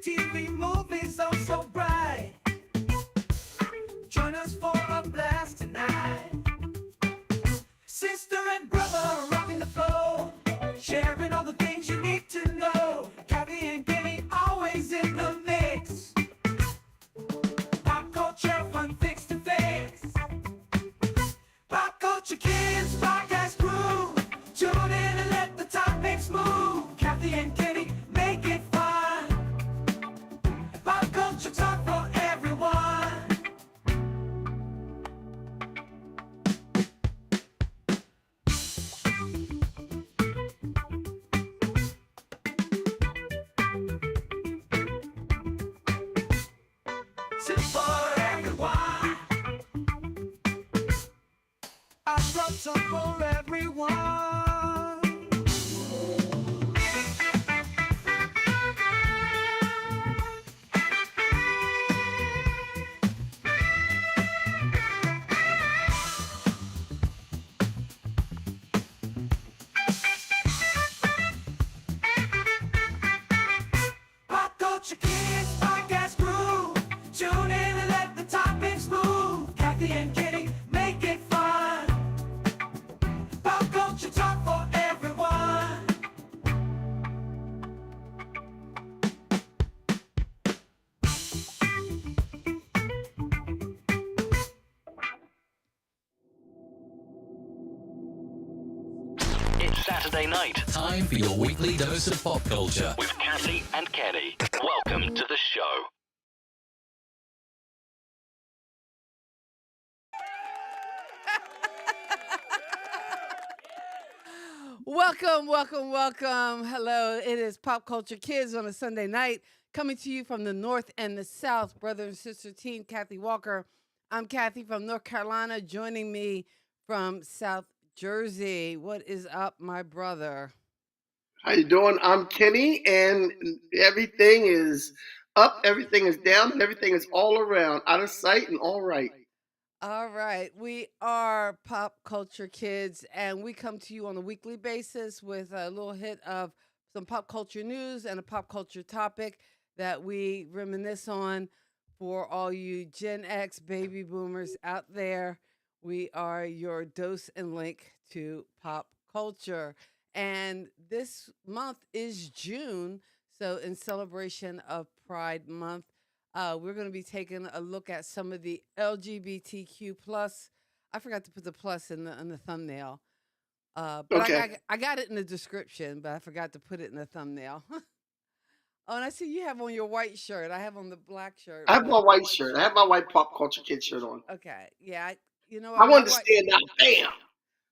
TV, movies, oh so bright. Join us for a blast tonight. Sister and brother rocking the flow, sharing all the things you need to know. Kathy and Kenny always in the mix. Pop culture, fun fix to fix. Pop culture kids, podcast crew. Tune in and let the topics move. Kathy and Kenny make it fun. Pop culture talk for everyone. Sit for everyone. I brought some for everyone. Pop culture kids, podcast crew. Tune in and let the topics move. Kathy and Kenny make it fun. Pop culture talk for everyone. It's Saturday night Time for your weekly dose of pop culture. with Kathy and Kenny. Welcome to the show. Welcome, welcome, welcome. Hello, it is Pop Culture Kids on a Sunday night, coming to you from the North and the South. Brother and sister teen Kathy Walker. I'm Kathy from North Carolina, joining me from South Jersey. What is up, my brother? How you doing? I'm Kenny, and everything is up, everything is down, and everything is all around, out of sight and all right. All right, we are Pop Culture Kids, and we come to you on a weekly basis with a little hit of some pop culture news and a pop culture topic that we reminisce on for all you Gen X baby boomers out there. We are your dose and link to pop culture. And this month is June, so in celebration of Pride Month, we're going to be taking a look at some of the LGBTQ plus. I forgot to put the plus in the thumbnail, but Okay. I got it in the description, but I forgot to put it in the thumbnail. Oh, and I see you have on your white shirt. I have on the black shirt, I have but my white shirt. I have my white pop culture kid shirt on. okay, yeah. You know I what? wanted to stand out. Bam!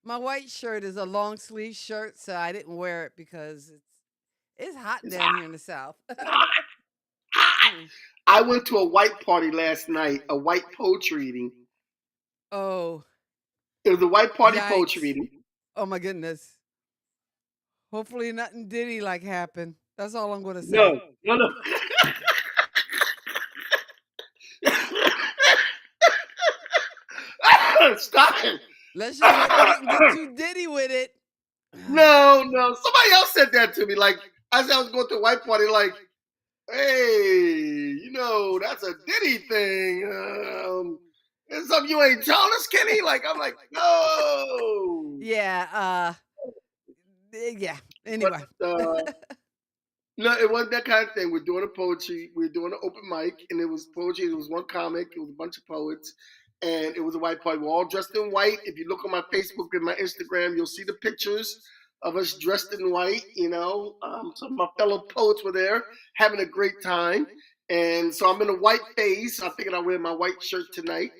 My white shirt is a long sleeve shirt, so I didn't wear it because it's hot It's down hot, here in the south. hot, hot. Mm. I went to a white party last night, a white poetry reading. Oh, It was a white party poetry yikes! reading. Oh my goodness. Hopefully nothing Diddy like happened. That's all I'm gonna say. No, no, no. Stop it. Let's just hope they didn't get too Diddy with it. No, no. Somebody else said that to me. Like, as I was going to a white party, like, hey, that's a Diddy thing. It's something you ain't telling us, Kenny? Like, I'm like, no. Yeah, yeah. But Anyway. no, it wasn't that kind of thing. We're doing a poetry. We're doing an open mic, and it was poetry. It was one comic. It was a bunch of poets, and it was a white party. We're all dressed in white. If you look on my Facebook and my Instagram, you'll see the pictures of us dressed in white. Some of my fellow poets were there having a great time, and so I'm in a white phase. I figured I'd wear my white shirt tonight.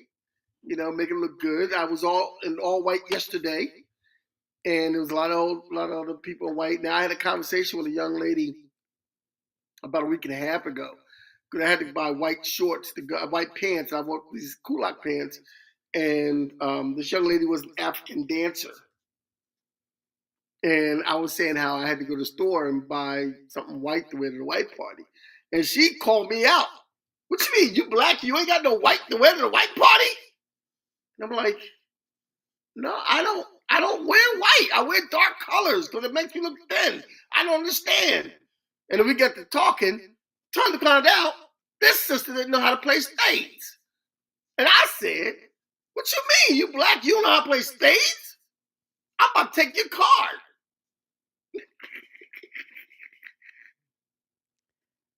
Make it look good. I was all in all white yesterday, and there was a lot of other people in white. Now I had a conversation with a young lady about a week and a half ago. Because I had to buy white shorts, white pants. I bought these kulak pants, and this young lady was an African dancer, and I was saying how I had to go to the store and buy something white to wear to the white party, and she called me out. What you mean? You black? You ain't got no white to wear to the white party? And I'm like, no, I don't. I don't wear white. I wear dark colors because it makes me look thin. I don't understand. And then we got to talking, Trying to find out this sister didn't know how to play spades. And I said, "What you mean? You black? You don't know how to play spades? I'm about to take your card."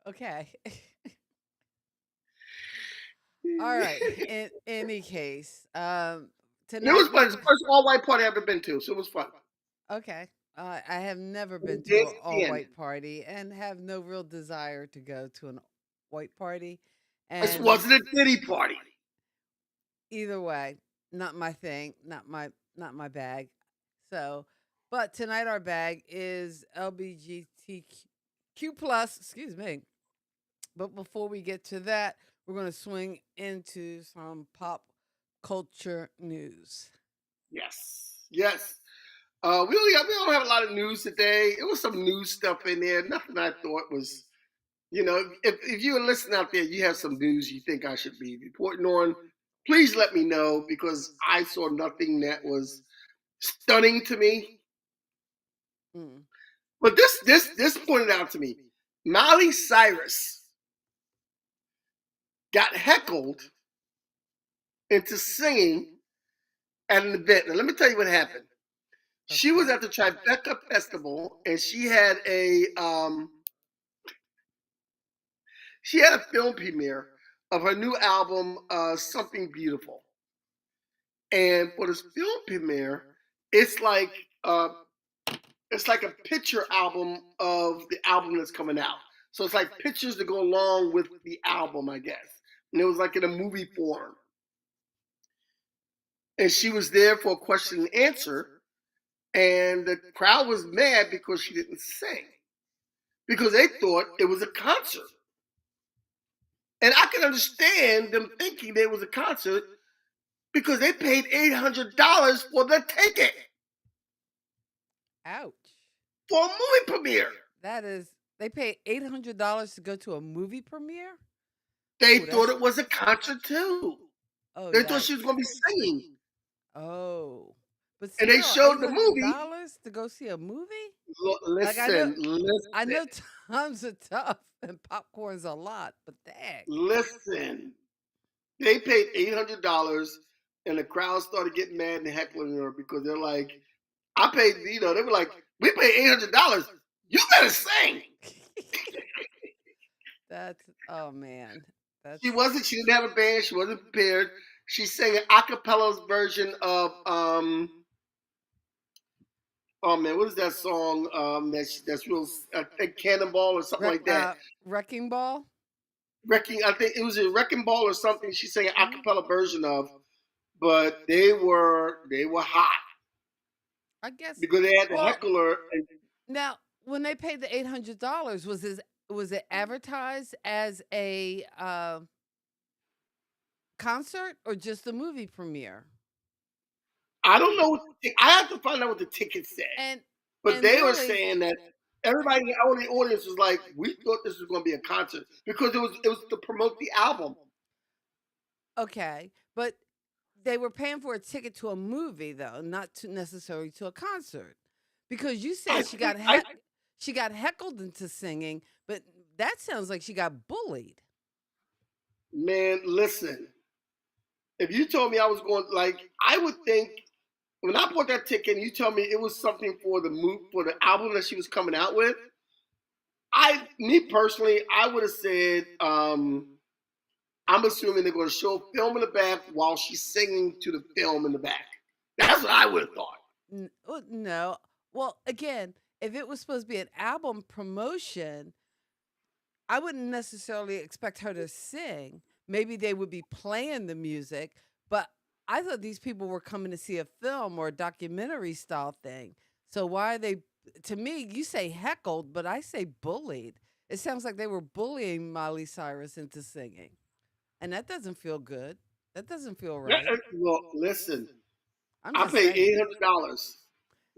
Okay. All right. In any case, And it was tonight fun. we It's the first all white party I've ever been to, so it was fun. okay. I have never We been to an danced at the end. all-white party and have no real desire to go to an white party. This And wasn't a Diddy party. either way, not my thing, not my bag. So, but tonight our bag is LGBTQ plus. Excuse me. But before we get to that, we're going to swing into some pop culture news. Yes, yes. We don't have a lot of news today. It was some news stuff in there. Nothing I thought was, if you're listening out there, you have some news you think I should be reporting on. Please let me know because I saw nothing that was stunning to me. Mm, But this pointed out to me. Miley Cyrus got heckled into singing at an event. Now let me tell you what happened. She was okay. at the Tribeca Festival and she had a film premiere of her new album, Something Beautiful. And for this film premiere, it's like uh, it's like a picture album of the album that's coming out. So it's like pictures that go along with the album, I guess. And it was like in a movie form. And she was there for a question and answer. And the crowd was mad because she didn't sing. Because they thought it was a concert. And I can understand them thinking there was a concert because they paid $800 for the ticket Ouch. for a movie premiere. That is, they pay $800 to go to a movie premiere? They Oh, thought that's, it was a concert too. oh, They thought she was yikes. going to be singing. Oh, but And they still, showed the movie. $800 to go see a movie? Like Listen, I listen, know times are tough and popcorn's a lot, but dang. listen. They paid $800 and the crowd started getting mad and heckling her because they're like, I paid, they were like, we paid $800. You better sing. That's oh man. That's She didn't have a band, she wasn't prepared. She sang an a cappella's version of oh man, what is that song? That's real, I think Cannonball or something Wreck, like that. Wrecking Ball. I think it was a Wrecking Ball or something. She sang an a Mhm. cappella version of, but they were hot I guess. because they had the Well, heckler. And now when they paid the $800, was it advertised as a concert or just a movie premiere? I don't know. I have to find out what the ticket said, And but and they were really, saying that everybody in the audience was like, "We thought this was going to be a concert because it was to promote the album." okay, but they were paying for a ticket to a movie though, not to necessarily to a concert. Because you I said think I she got heckled into singing, but that sounds like she got bullied. man, listen. If you told me I was going, like, I would think when I bought that ticket and you tell me it was something for the album that she was coming out with, me personally, I would have said, I'm assuming they're going to show film in the back while she's singing to the film in the back. That's what I would have thought. No. Well, again, if it was supposed to be an album promotion, I wouldn't necessarily expect her to sing. Maybe they would be playing the music, but I thought these people were coming to see a film or a documentary style thing. So why are they, to me, you say heckled, but I say bullied. It sounds like they were bullying Miley Cyrus into singing. And that doesn't feel good. That doesn't feel right. Well, listen, I'm I just paid saying. $800.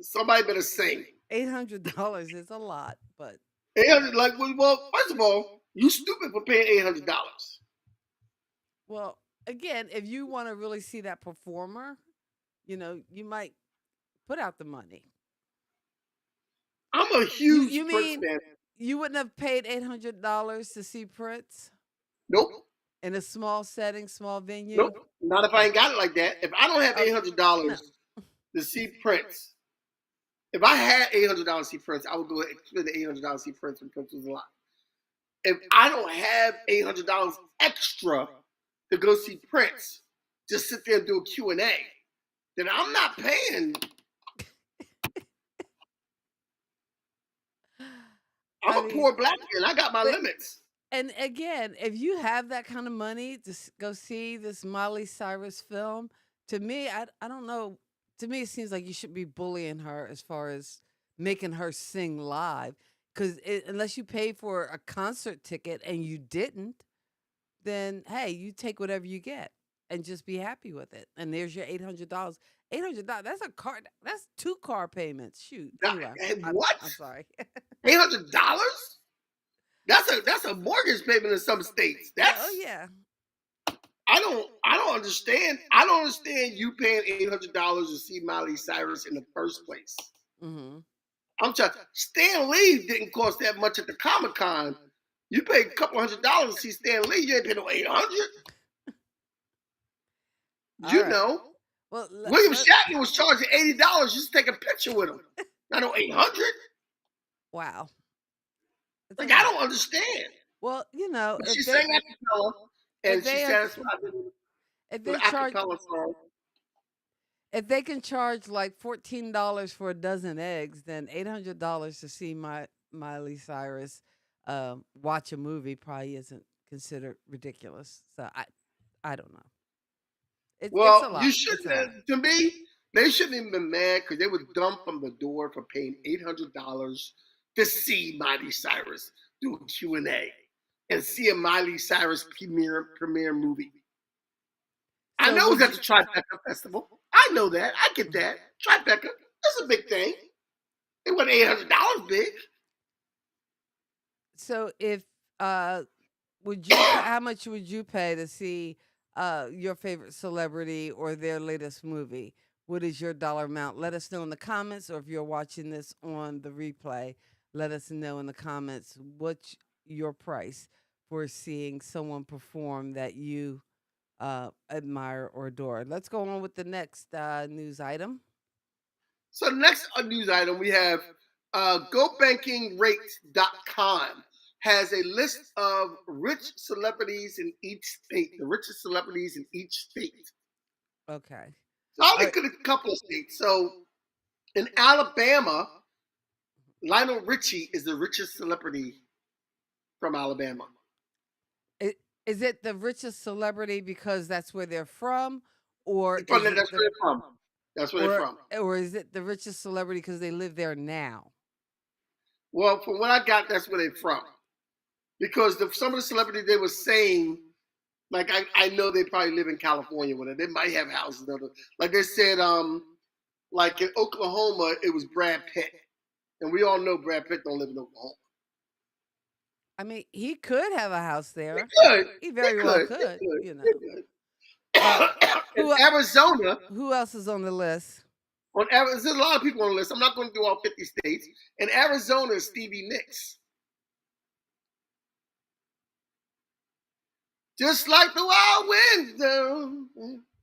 Somebody better sing. $800 is a lot, but 800, like, well, first of all, you stupid for paying $800. well, again, if you want to really see that performer, you might put out the money. I'm a You huge you Prince mean fan. You wouldn't have paid $800 to see Prince Nope. in a small setting, small venue. Nope. Not if I ain't got it like that. If I don't have Okay, no. $800 to see Prince, if I had $800 to see Prince, I would go ahead and spend the $800 to see Prince when Prince was alive. If I don't have $800 extra to go see Prince, just sit there and do a Q&A, then I'm not paying. I'm I a mean, poor black man. I got my but limits. and again, if you have that kind of money to go see this Miley Cyrus film, to me, I don't know. To me, it seems like you should be bullying her as far as making her sing live. Because unless you paid for a concert ticket and you didn't, then hey, you take whatever you get and just be happy with it. And there's your $800. $800. That's a car. That's 2 car payments. Shoot. Anyway, What? I'm sorry. $800? That's a mortgage payment in some states. Yeah. Oh yeah. I don't understand. I don't understand you paying $800 to see Miley Cyrus in the first place. Mm-hmm. I'm trying. Stan Lee didn't cost that much at the Comic Con. You paid a couple $100 to see Stan Lee. You ain't paying no $800. All right. Know, Well, William Shatner was charging $80 just to take a picture with him. Not no $800. wow. It's Like a I lot. don't understand. Well, But she if sang they acapella, and if she they are satisfied if with they the charge acapella song. if they can charge like $14 for a dozen eggs, then $800 to see Miley Cyrus watch a movie probably isn't considered ridiculous. So I don't know. It's a Well, you lot. It's shouldn't a lot. have. To me, they shouldn't have been mad because they were dumb from the door for paying $800 to see Miley Cyrus do a Q&A and see a Miley Cyrus premiere movie. I So know it was would at you? the Tribeca Festival. I know that. I get that. Tribeca, that's a big thing. It wasn't $800 big. So if would you how much would you pay to see your favorite celebrity or their latest movie? What is your dollar amount? Let us know in the comments, or if you're watching this on the replay, let us know in the comments what's your price for seeing someone perform that you admire or adore. Let's go on with the next news item. So next news item we have GoBankingRates.com has a list of rich celebrities in each state, the richest celebrities in each state. Okay. So I'll All right. look at a couple of states. So in Alabama, Lionel Richie is the richest celebrity from Alabama. Is it the richest celebrity because that's where they're from, or That's is where it they're from. That's where they're from. or is it the richest celebrity because they live there now? Well, from what I got, that's where they're from. Because some of the celebrities they were saying, like I know they probably live in California with it. They might have houses. Like they said, like in Oklahoma, it was Brad Pitt. And we all know Brad Pitt don't live in Oklahoma. I mean, he could have a house there. Good. He very well could, In Arizona, Who else is on the list? there's a lot of people on the list. I'm not going to do all 50 states. In Arizona, Stevie Nicks. Just like the wild wind.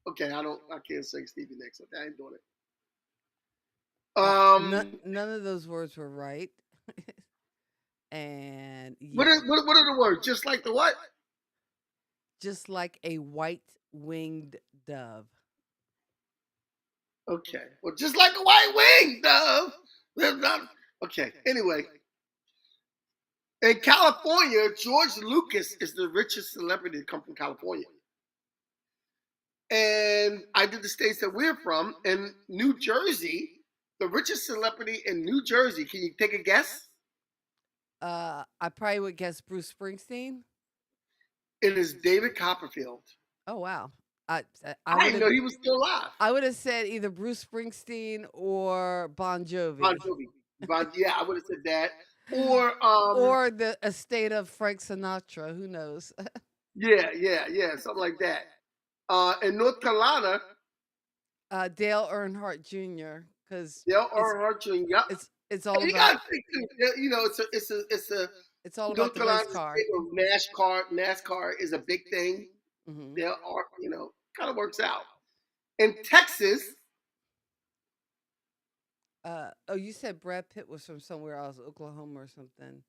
Okay, I can't sing Stevie Nicks. Okay, I ain't doing it. None of those words were right. And What are the words? Just like the what? just like a white-winged dove. Okay. Well, just like a white wing, dove. Okay. Anyway, in California, George Lucas is the richest celebrity to come from California. And I did the states that we're from. In New Jersey, the richest celebrity in New Jersey. Can you take a guess? I probably would guess Bruce Springsteen. It is David Copperfield. Oh wow. I didn't know he was still alive. I would have said either Bruce Springsteen or Bon Jovi. Bon Jovi. Yeah, I would have said that. Or the estate of Frank Sinatra. Who knows? yeah, something like that. In North Carolina, Dale Earnhardt Jr. Because Dale Earnhardt Jr. Yep. It's all You about gotta think too. You know, it's a it's all about North the race Carolina's car. state of NASCAR is a big thing. Hmm. There are, kind of works out. In Texas, Oh, you said Brad Pitt was from somewhere else, Oklahoma or something.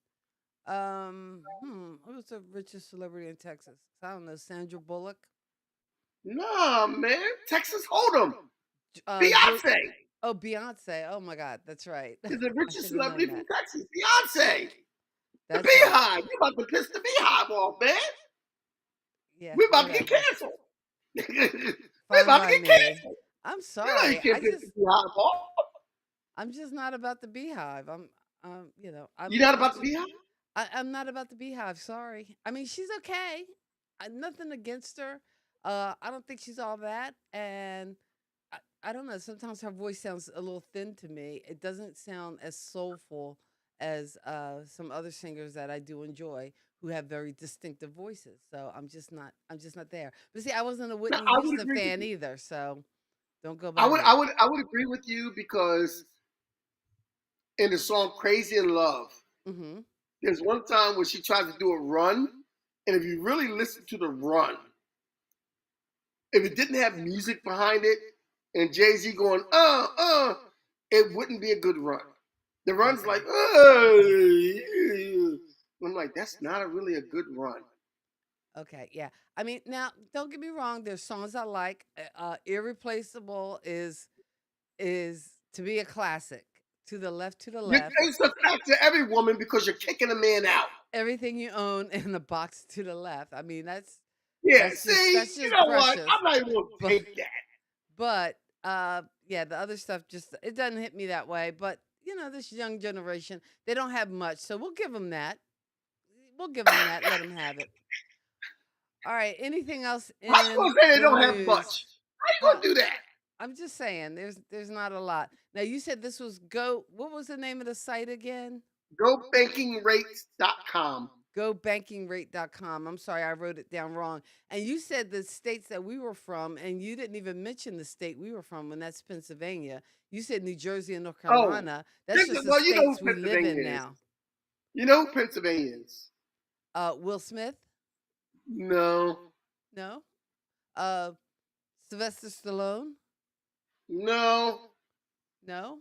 Who's the richest celebrity in Texas? I don't know. Sandra Bullock. nah, man, Texas Hold'em, Jill. Beyonce Oh, Beyonce. Oh my God, that's right. is the I richest should have known celebrity from that. Texas. Beyonce, the That's right. Beehive. You about to piss the Beehive off, man. Yeah, We're about to get whatever. canceled. We're Fine about to by get me. canceled. I'm You know you sorry. can't piss the Beehive off. I'm just not about the beehive. You not I'm about the just, Beehive? I'm not about the beehive. Sorry. I mean, she's okay. Nothing against her. I don't think she's all that. And I don't know. Sometimes her voice sounds a little thin to me. It doesn't sound as soulful as some other singers that I do enjoy who have very distinctive voices. So I'm just not there. But see, I wasn't a No, Whitney I would Houston agree with fan you. either. So don't go I by would, I me. would, I would agree with you because in the song "Crazy in Love," Mm-hmm. there's one time when she tries to do a run, and if you really listen to the run, if it didn't have music behind it and Jay-Z going, it wouldn't be a good run. The run's Okay. like, I'm like, that's not really a good run. Okay, yeah. I mean, now don't get me wrong. There's songs I like. "Irreplaceable" is to be a classic. To the left, to the left. It's a fact to every woman because you're kicking a man out. Everything you own in the box to the left. I mean, Yeah, see, that's you just know what? precious. I'm not even going to But take that. but yeah, the other stuff just it doesn't hit me that way. But this young generation, they don't have much, so we'll give them that. We'll give them that. Let them have it. All right. Anything else How you in going to say they the don't have news? much? How you Huh? going to do that? I'm just saying, there's not a lot. Now you said this was Go. What was the name of the site again? GoBankingRates.com. GoBankingRate.com. I'm sorry, I wrote it down wrong. And you said the states that we were from, and you didn't even mention the state we were from, and that's Pennsylvania. You said New Jersey and North Oh, Carolina. That's just the well, you know who states we live in Pennsylvania is. now. You know who Pennsylvania is. Will Smith? No, No. Uh, Sylvester Stallone? no. No.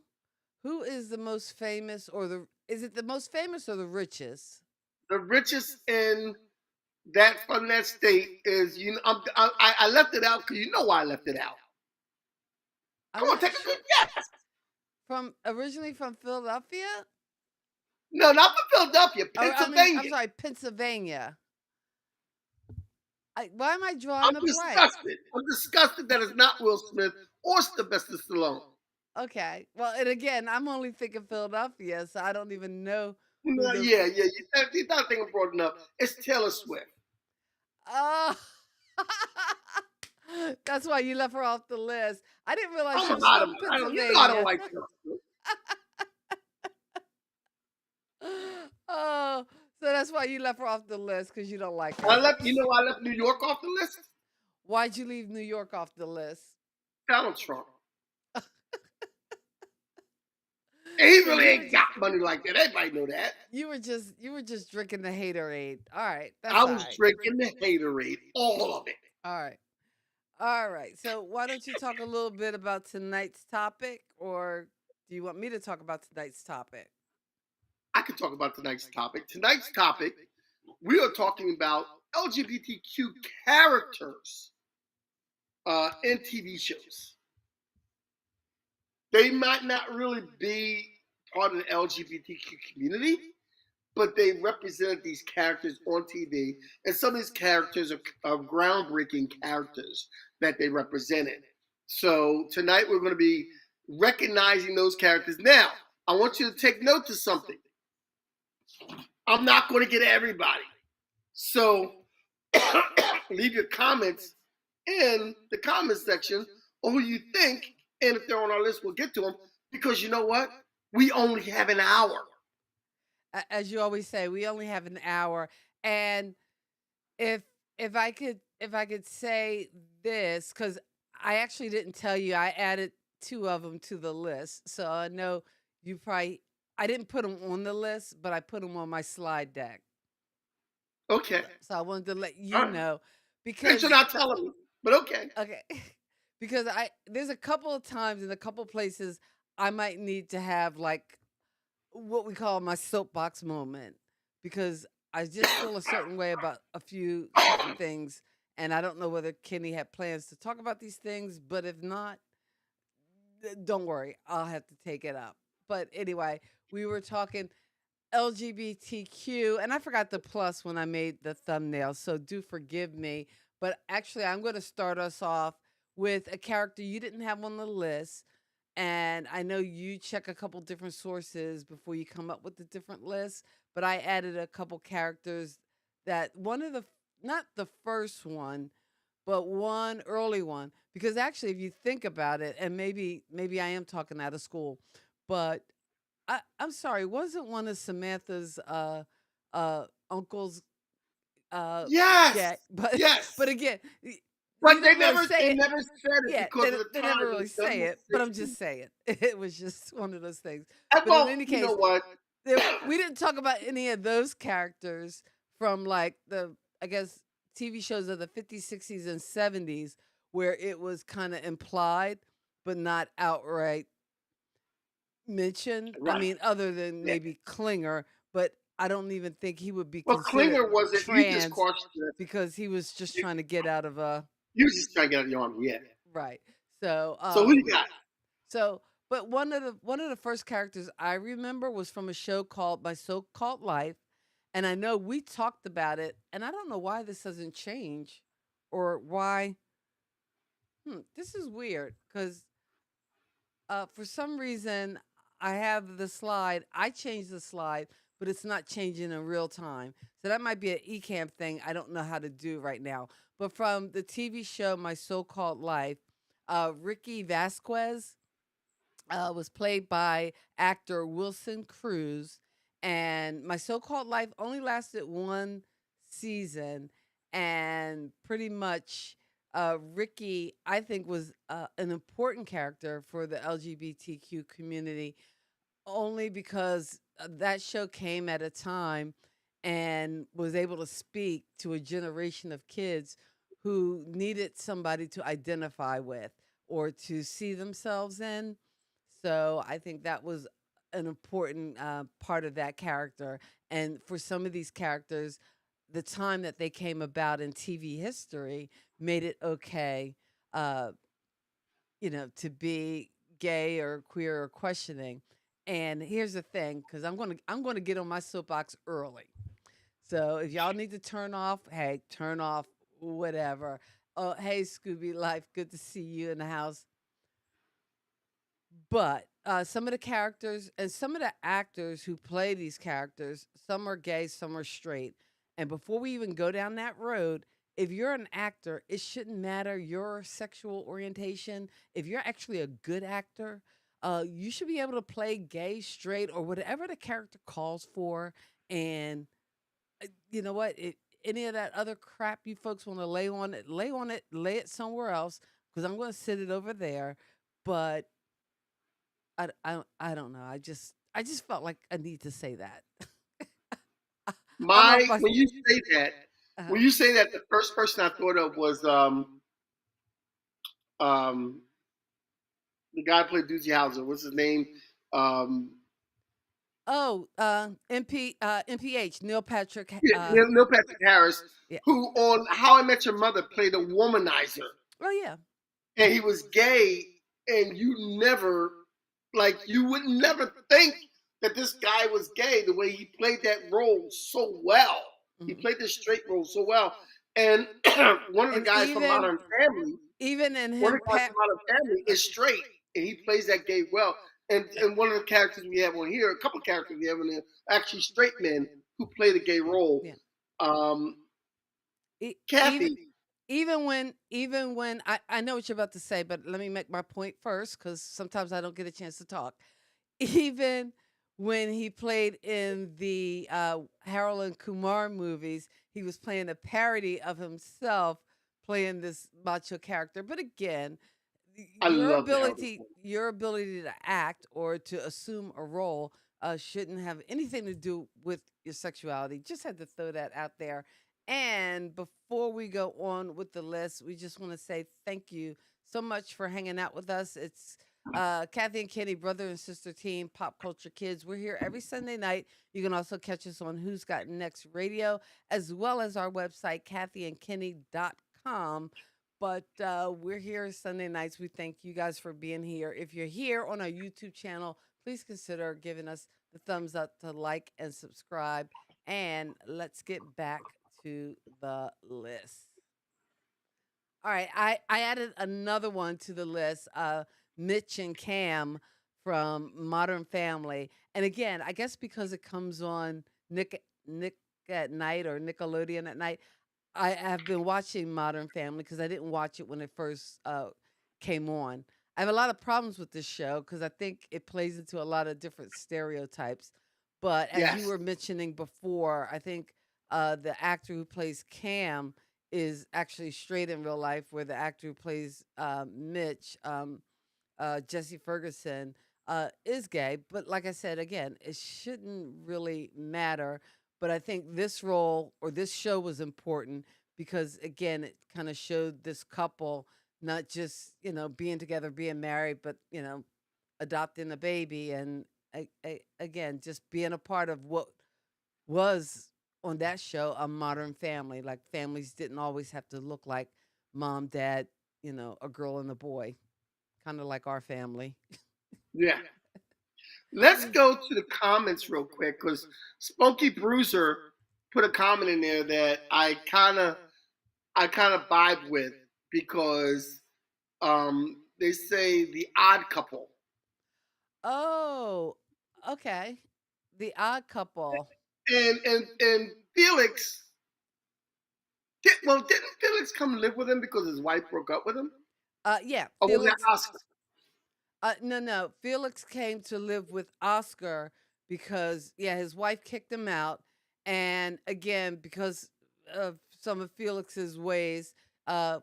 Who is the most famous, or is it the most famous or the richest? The richest in that from that state is I left it out because you know why I left it out. I'm Come on, not take a sure. good guess. From originally from Philadelphia? No, not from Philadelphia, Or I mean, I'm Pennsylvania. sorry, Pennsylvania. Why am I I'm drawing a blank? disgusted. I'm disgusted that it's not Will Smith or Sylvester Stallone. Okay. Well, and again, I'm only thinking Philadelphia, so I don't even know who No, the. yeah. You thought they were broad enough. It's Taylor Swift. Oh, that's why you left her off the list. I didn't realize she I'm was not. from You know I don't Pennsylvania. like Taylor Swift. Oh, so that's why you left her off the list because you don't like I her. left. I left New York off the list. Why'd you leave New York off the list? Donald Trump. And he So really you were ain't got just money like that. Everybody know that. you were just drinking the haterade. All right, I that's all was right. drinking the haterade, all of it. All right. All right. So why don't you talk a little bit about tonight's topic, or do you want me to talk about tonight's topic? I could talk about tonight's topic. Tonight's topic, we are talking about LGBTQ characters in TV shows. They might not really be part of the LGBTQ community, but they represented these characters on TV, and some of these characters are groundbreaking characters that they represented. So tonight we're going to be recognizing those characters. Now, I want you to take note of something. I'm not going to get everybody. So leave your comments in the comment section on who you think, and if they're on our list, we'll get to them. Because you know what? We only have an hour. As you always say, we only have an hour, and if if I could say this, because I actually didn't tell you, I added two of them to the list, so I know you probably I didn't put them on the list, but I put them on my slide deck. Okay. So I wanted to let All you right. know Thanks for because not telling me, but okay. okay, because I there's a couple of times in a couple places I might need to have like what we call my soapbox moment because I just feel a certain way about a few certain things, and I don't know whether Kenny had plans to talk about these things, but if not, don't worry, I'll have to take it up. But anyway, we were talking LGBTQ, and I forgot the plus when I made the thumbnail, so do forgive me. But actually, I'm going to start us off with a character you didn't have on the list. And I know you check a couple different sources before you come up with the different lists, but I added a couple characters that one of the, not the first one, but one early one. Because actually, if you think about it, and maybe I am talking out of school, but I'm sorry, wasn't one of Samantha's uncles Yes. gay? But Yes. again, But we didn't really say they it. never said it Yeah, because of the they time. never It really was done in say the it, but I'm 60s. just saying it was just one of those things. But in Well, any you know case, what? we didn't talk about any of those characters from like the I guess TV shows of the 50s, 60s, and 70s where it was kind of implied but not outright mentioned. I Right. mean, other than Yeah. maybe Klinger, but I don't even think he would be Well, considered Klinger wasn't. You just trans crossed the. because he was just trying to get out of a You just trying to get out of the army. Yeah. right. So, So who you got? so, but one of the first characters I remember was from a show called My So-Called Life, and I know we talked about it, and I don't know why this doesn't change, or why. This is weird because for some reason I have the slide. I changed the slide, but it's not changing in real time. So that might be an eCam thing. I don't know how to do right now. But from the TV show My So-Called Life, Ricky Vasquez was played by actor Wilson Cruz, and My So-Called Life only lasted one season, and pretty much Ricky, I think, was an important character for the LGBTQ community only because that show came at a time and was able to speak to a generation of kids who needed somebody to identify with or to see themselves in. So I think that was an important part of that character. And for some of these characters, the time that they came about in TV history made it okay, uh, to be gay or queer or questioning. And here's the thing, because I'm gonna get on my soapbox early. So if y'all need to turn off, hey, turn off whatever. Oh, hey, Scooby Life, good to see you in the house. But some of the characters and some of the actors who play these characters, some are gay, some are straight. And before we even go down that road, if you're an actor, it shouldn't matter your sexual orientation. If you're actually a good actor, you should be able to play gay, straight, or whatever the character calls for. And you know what? Any of that other crap you folks want to lay it somewhere else because I'm going to sit it over there. But I don't know. I just felt like I need to say that. I don't know My if I. when you say that, Uh, when you say that, the first person I thought of was um the guy who played Doogie Howser. What's his name? Um, MPH Neil Patrick. yeah, Neil Patrick Harris, Yeah. who on How I Met Your Mother played a womanizer, Oh yeah. and he was gay, and you never, like, you would never think that this guy was gay the way he played that role so well. He Mhm. played this straight role so well, and one of the And guys from Modern Family. even in One of him, the guys from Modern Family is straight, and he plays that gay well. And one of the characters we have on here, a couple of characters we have on there, actually straight men who play the gay role. yeah. Um, E- even Kathy, even when I know what you're about to say, but let me make my point first because sometimes I don't get a chance to talk. Even when he played in the Harold and Kumar movies, he was playing a parody of himself playing this macho character. But again, I love the Harold. your ability to act or to assume a role shouldn't have anything to do with your sexuality. Just had to throw that out there. And before we go on with the list, we just want to say thank you so much for hanging out with us. It's Kathy and Kenny, brother and sister team, Pop Culture Kids. We're here every Sunday night. You can also catch us on Who's Got Next Radio, as well as our website, kathyandkenny.com. But we're here Sunday nights. We thank you guys for being here. If you're here on our YouTube channel, please consider giving us the thumbs up to like and subscribe. And let's get back to the list. All right, I added another one to the list, Mitch and Cam from Modern Family. And again, I guess because it comes on Nick at night or Nickelodeon at night, I have been watching Modern Family because I didn't watch it when it first came on. I have a lot of problems with this show because I think it plays into a lot of different stereotypes. But as you Yes. were mentioning before, I think the actor who plays Cam is actually straight in real life, where the actor who plays Mitch, Jesse Ferguson, is gay. But like I said, again, it shouldn't really matter. But I think this role or this show was important because, again, it kind of showed this couple not just, being together, being married, but, adopting a baby. And again, just being a part of what was on that show a modern family. Like families didn't always have to look like mom, dad, a girl and a boy, kind of like our family. Yeah. Let's go to the comments real quick because Spunky Bruiser put a comment in there that I kind of vibe with because they say the odd couple. Oh, okay. The Odd Couple. And Felix didn't Felix come live with him because his wife broke up with him? Yeah, Or was that Felix. Oscar? No. Felix came to live with Oscar because, yeah, his wife kicked him out. And again, because of some of Felix's ways, uh,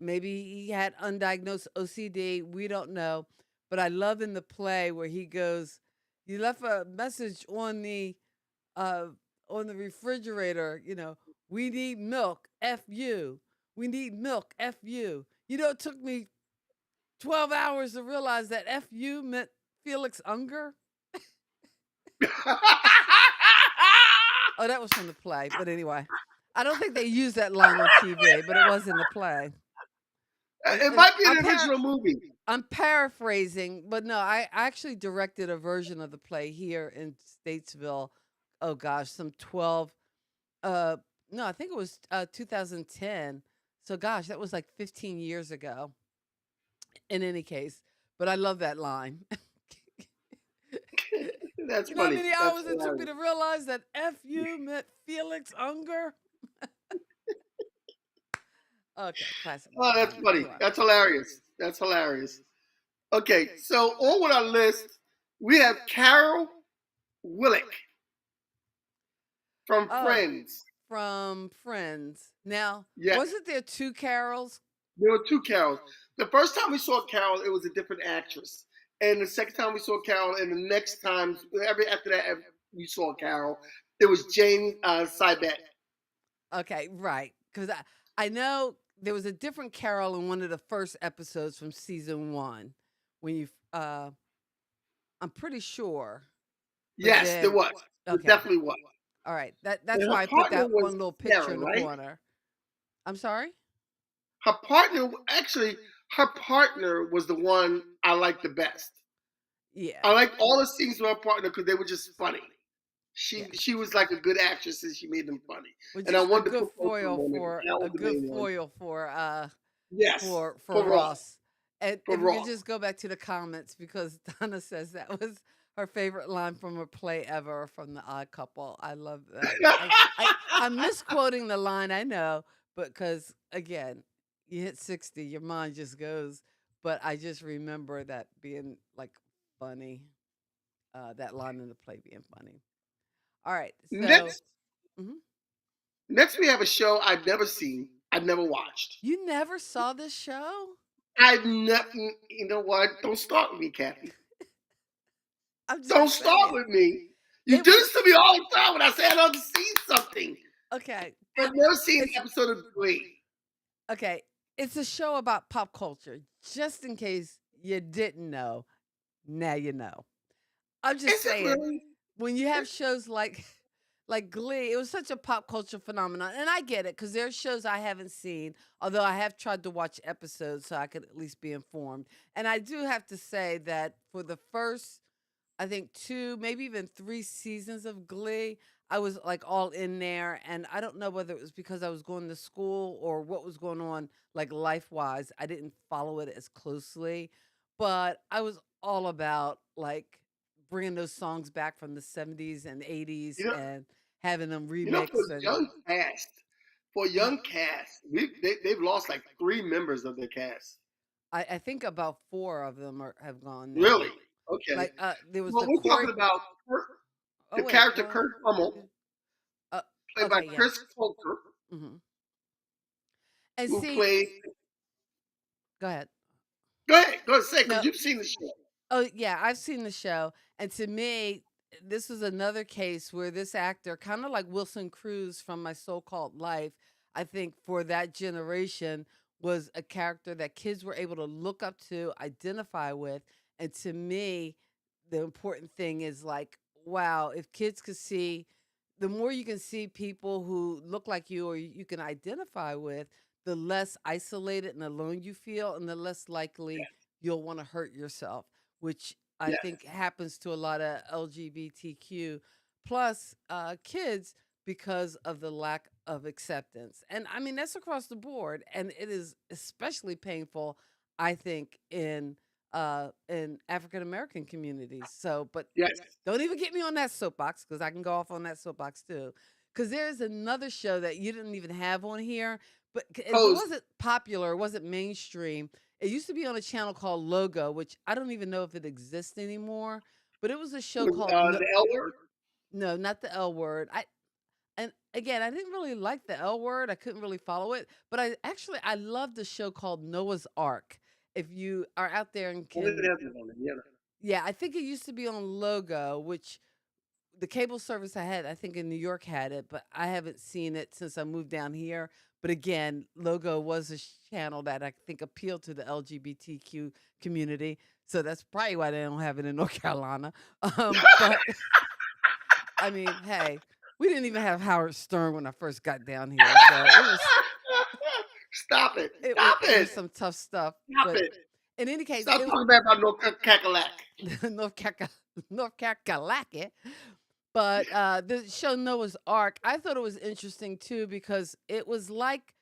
maybe he had undiagnosed OCD. We don't know. But I love in the play where he goes, "You left a message uh, on the refrigerator, we need milk, F you. We need milk, F you. It took me 12 hours to realize that F you meant Felix Unger." Oh, that was from the play. But anyway, I don't think they used that line on TV, but it was in the play. It And might be an original movie. I'm paraphrasing, but no, I actually directed a version of the play here in Statesville. Oh gosh, some 12 uh no, I think it was 2010. So gosh, that was like 15 years ago in any case. But I love that line. That's You know how funny. many That's hours it took me hilarious. to realize that F you meant Felix Unger? Okay, classic Oh, that's line. funny. Anyway. That's hilarious. That's hilarious. Okay, so on with our list, we have Carol Willick from Oh, Friends. from Friends. Now, Yes, wasn't there two Carols? there were two Carols. The first time we saw Carol, it was a different actress. And the second time we saw Carol, and the next time, every after that, we saw Carol, it was Jane Sibet. Okay, right. Because I know there was a different Carol in one of the first episodes from season one when I'm pretty sure. But Yes, there then, was. There okay, definitely was. all right. That's And her why I put partner that one was little picture Sarah, in the right? corner. I'm sorry? Her partner, actually, her partner was the one I liked the best. Yeah, I liked all the scenes with her partner because they were just funny. yeah. She was like a good actress and she made them funny. Well, And I just wanted to put both of them on there. That a was the good main one. foil Yes, for for Ross. Ross. And For if we could Ross. just go back to the comments because Donna says that was her favorite line from a play ever from The Odd Couple. I love that. I'm misquoting the line, I know, but because again, you hit 60, your mind just goes. But I just remember that being like funny, that line in the play being funny. All right, so Next, mhm. next we have a show I've never seen. I've never watched. You never saw this show? I've never. You know what? Don't start with me, Kathy. I'm Don't just start saying. with me. You It do was this to me all the time when I say I don't see something. okay, I've but never seen an it's episode of Glee. okay. It's a show about pop culture. Just in case you didn't know, now you know. I'm just Is it saying, really? when you have shows like like Glee, it was such a pop culture phenomenon, and I get it because there's shows I haven't seen. Although I have tried to watch episodes so I could at least be informed. And I do have to say that for the first I think 2, maybe even 3 seasons of Glee. I was, like, all in there, and I don't know whether it was because I was going to school or what was going on, like, life-wise. I didn't follow it as closely, but I was all about, like, bringing those songs back from the '70s and '80s You know, and having them for remixed a and young cast, uh, they've lost like 3 members of their cast. I think about 4 of them have gone Really? now. Okay. Like, there was Well, the we're talking Corey. about Oh, the wait, character what? Kurt Hummel, Uh, played by okay, yeah. Chris Coker, Mhm. And who see played. Go ahead. Go ahead, say because No. you've seen the show. Oh, yeah, I've seen the show, and to me, this was another case where this actor, kinda like Wilson Cruz from My So-Called Life, I think for that generation was a character that kids were able to look up to, identify with, and to me, the important thing is like, wow, if kids could see the more you can see people who look like you or you can identify with, the less isolated and alone you feel, and the less likely you'll want to hurt yourself, which I Yes. think happens to a lot of LGBTQ plus kids because of the lack of acceptance. And I mean, that's across the board. And it is especially painful, I think, in African American communities. So, but Yes. don't even get me on that soapbox because I can go off on that soapbox too. Because there's another show that you didn't even have on here, but it Pose. wasn't popular, it wasn't mainstream. It used to be on a channel called Logo, which I don't even know if it exists anymore. But it was a show With called the L word. No, not the L Word. And again, I didn't really like the L Word. I couldn't really follow it, but I loved a show called Noah's Ark. If you are out there and What did can, it have on it? Yeah. yeah, I think it used to be on Logo, which the cable service I had, I think in New York had it, but I haven't seen it since I moved down here. But again, Logo was a channel that I think appealed to the LGBTQ community. So that's probably why they don't have it in North Carolina. But I mean, hey, we didn't even have Howard Stern when I first got down here. So Stop it. it was Stop it was it. some tough stuff. Stop But it. in any case, Stop talking bad about North Cackalack. North Carolina, North Carolina. But, the show Noah's Ark, I thought it was interesting too because it was like,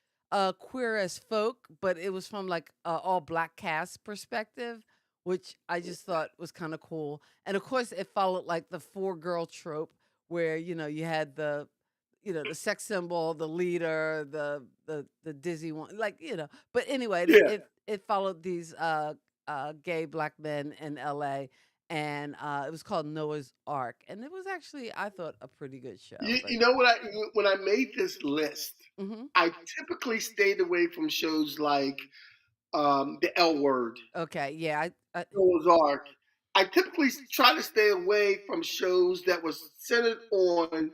Queer as Folk, but it was from like a all black cast perspective, which I just thought was kinda cool. And of course, it followed like the 4 girl trope where, you had the sex symbol, the leader, the dizzy one, like, but anyway, Yeah. it followed these, gay black men in LA and it was called Noah's Ark, and it was actually, I thought, a pretty good show. But You know what when I made this list, hmm I typically stayed away from shows like the L Word, okay, yeah, Noah's Ark. I typically try to stay away from shows that was centered on.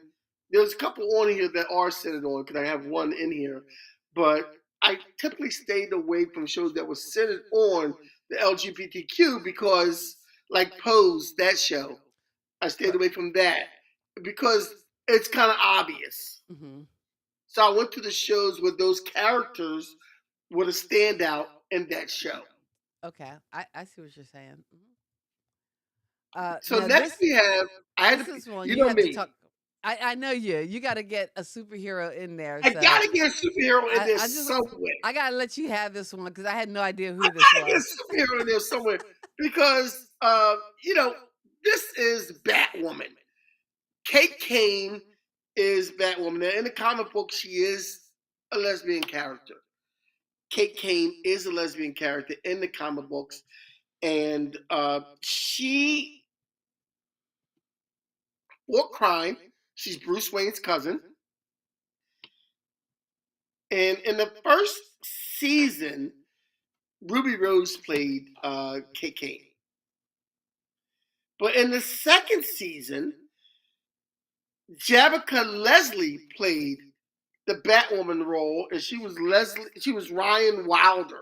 There's a couple on here that are centered on because I have one in here, but I typically stayed away from shows that was centered on the LGBTQ because, like Pose, that show, I stayed away from that because it's kind of obvious. mm-hmm. So I went to the shows where those characters were the standout in that show. Okay, I see what you're saying. So Now next we have I had this to, is one you you know have to me. talk. I know you. You got to get a superhero in there. I So gotta get a superhero in there I just somewhere. I gotta let you have this one because I had no idea I who this gotta get was. a superhero in there somewhere because you know, this is Batwoman. Kate Kane is Batwoman. Now in the comic book, she is a lesbian character. Kate Kane is a lesbian character in the comic books, and she for crime. She's Bruce Wayne's cousin, and in the first season, Ruby Rose played Kate Kane. But in the second season, Javicia Leslie played the Batwoman role, and she was Leslie. She was Ryan Wilder.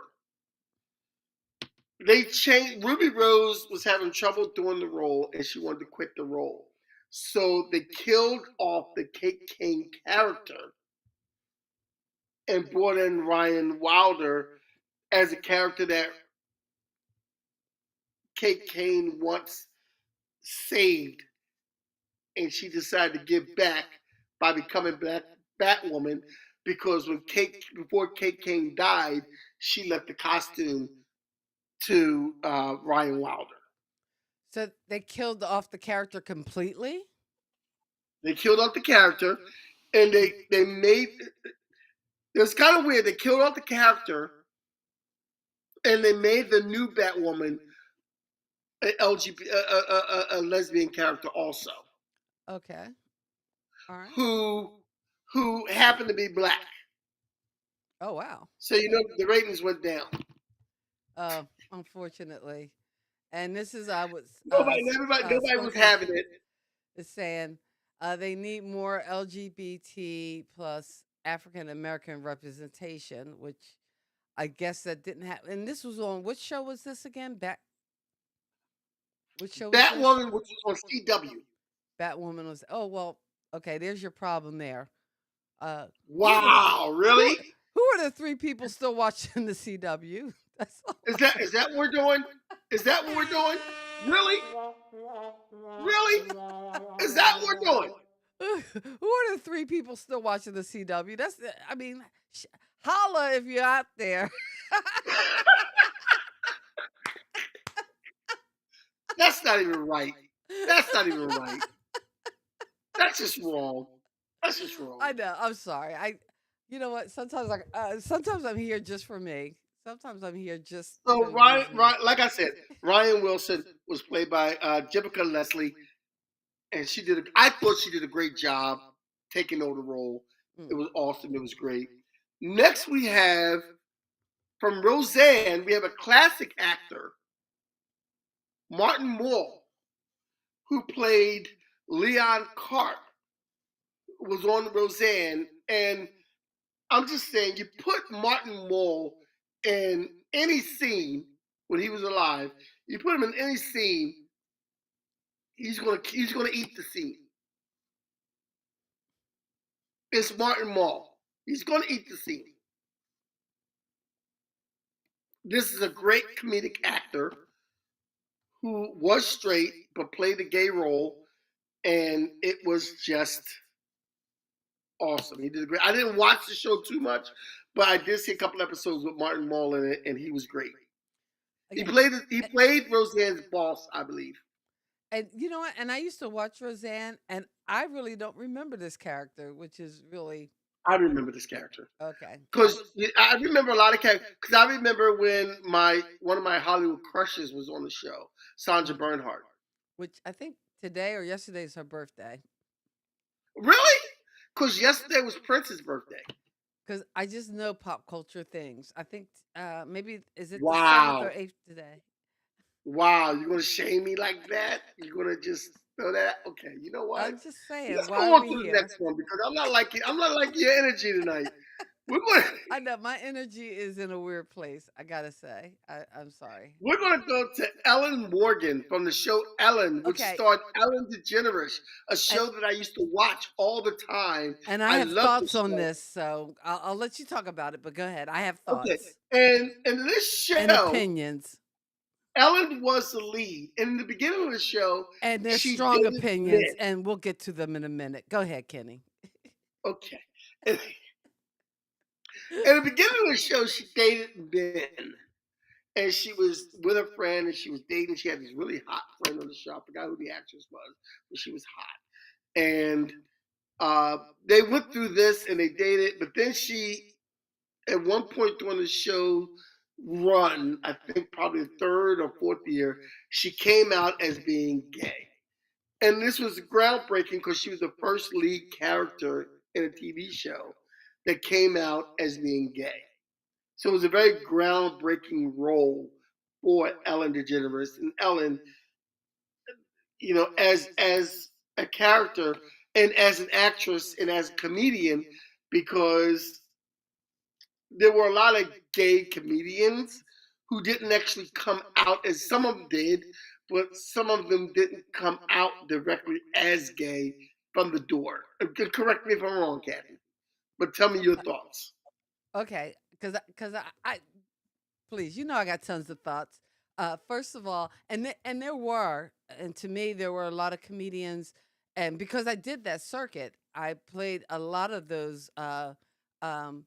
They changed. Ruby Rose was having trouble doing the role, and she wanted to quit the role. So they killed off the Kate Kane character and brought in Ryan Wilder as a character that Kate Kane once saved, and she decided to give back by becoming Batwoman because before Kate Kane died, she left the costume to Ryan Wilder. So they killed off the character completely? They killed off the character, and they made it was kind of weird. They killed off the character, and they made the new Batwoman a LGBT a lesbian character also, Okay. All right. who happened to be black. Oh, wow. So the ratings went down. Unfortunately. And this is I was Nobody was having it. is saying they need more LGBT plus African American representation, which I guess that didn't happen. And this was on which show was this again? Which show was this? Batwoman was on CW. Batwoman was. Oh well. Okay, there's your problem there. Wow, really? Who are the three people still watching the CW? That's all. Is that what we're doing? Is that what we're doing? Really? Really? Is that what we're doing? Who are the three people still watching the CW? I mean, holla if you're out there. That's not even right. That's not even right. That's just wrong. That's just wrong. I know. I'm sorry. You know what? Sometimes I'm here just for me. Sometimes I'm here just. So to Ryan, amuse me. like I said, Ryan Wilson was played by Javicia Leslie, and I thought she did a great job taking over the role. It was awesome. It was great. Next, we have from Roseanne. We have a classic actor, Martin Mull, who played Leon Karp, was on Roseanne, and I'm just saying, you put Martin Mull in any scene when he was alive, you put him in any scene, he's gonna eat the scene. It's Martin Mull. He's gonna eat the scene. This is a great comedic actor who was straight but played a gay role, and it was just awesome. He did a great. I didn't watch the show too much, but I did see a couple episodes with Martin Mull in it, and he was great. He played Roseanne's boss, I believe. And you know what? And I used to watch Roseanne, and I really don't remember this character, which is really I remember this character okay. because I remember a lot of characters. Because I remember when one of my Hollywood crushes was on the show, Sandra Bernhard. Which I think today or yesterday is her birthday. Really? Because yesterday was Prince's birthday. Because I just know pop culture things. I think maybe is it the Wow. 7th or 8th today? Wow, you're gonna shame me like that? You're gonna just throw that? Okay, you know what? I'm just saying. Let's go Why are on we to the here? next one because I'm not like your energy tonight. We're going. I know my energy is in a weird place. I gotta say, I'm sorry. We're going to go to Ellen Morgan from the show Ellen, which Okay. starred Ellen DeGeneres, a show that I used to watch all the time. And I have love thoughts the on show. this, so I'll let you talk about it. But go ahead. I have thoughts Okay, and in this show, and opinions, Ellen was the lead. And in the beginning of the show, and there's she strong dated opinions, men. and we'll get to them in a minute. Go ahead, Kenny. Okay. In the beginning of the show, she dated Ben. And she was with her friend, and she was dating. She had this really hot friend on the show. I forgot who the actress was, but she was hot. And they went through this, and they dated. But then she, at one point during the show run, I think probably the third or fourth year, she came out as being gay. And this was groundbreaking because she was the first lead character in a TV show that came out as being gay. So it was a very groundbreaking role for Ellen DeGeneres. And Ellen, as a character and as an actress and as a comedian, because there were a lot of gay comedians who didn't actually come out as some of them did, but some of them didn't come out directly as gay from the door. Correct me if I'm wrong, Kathy, but tell me your thoughts. Okay, because I please, I got tons of thoughts. First of all, and there were, and to me, there were a lot of comedians, and because I did that circuit, I played a lot of those um,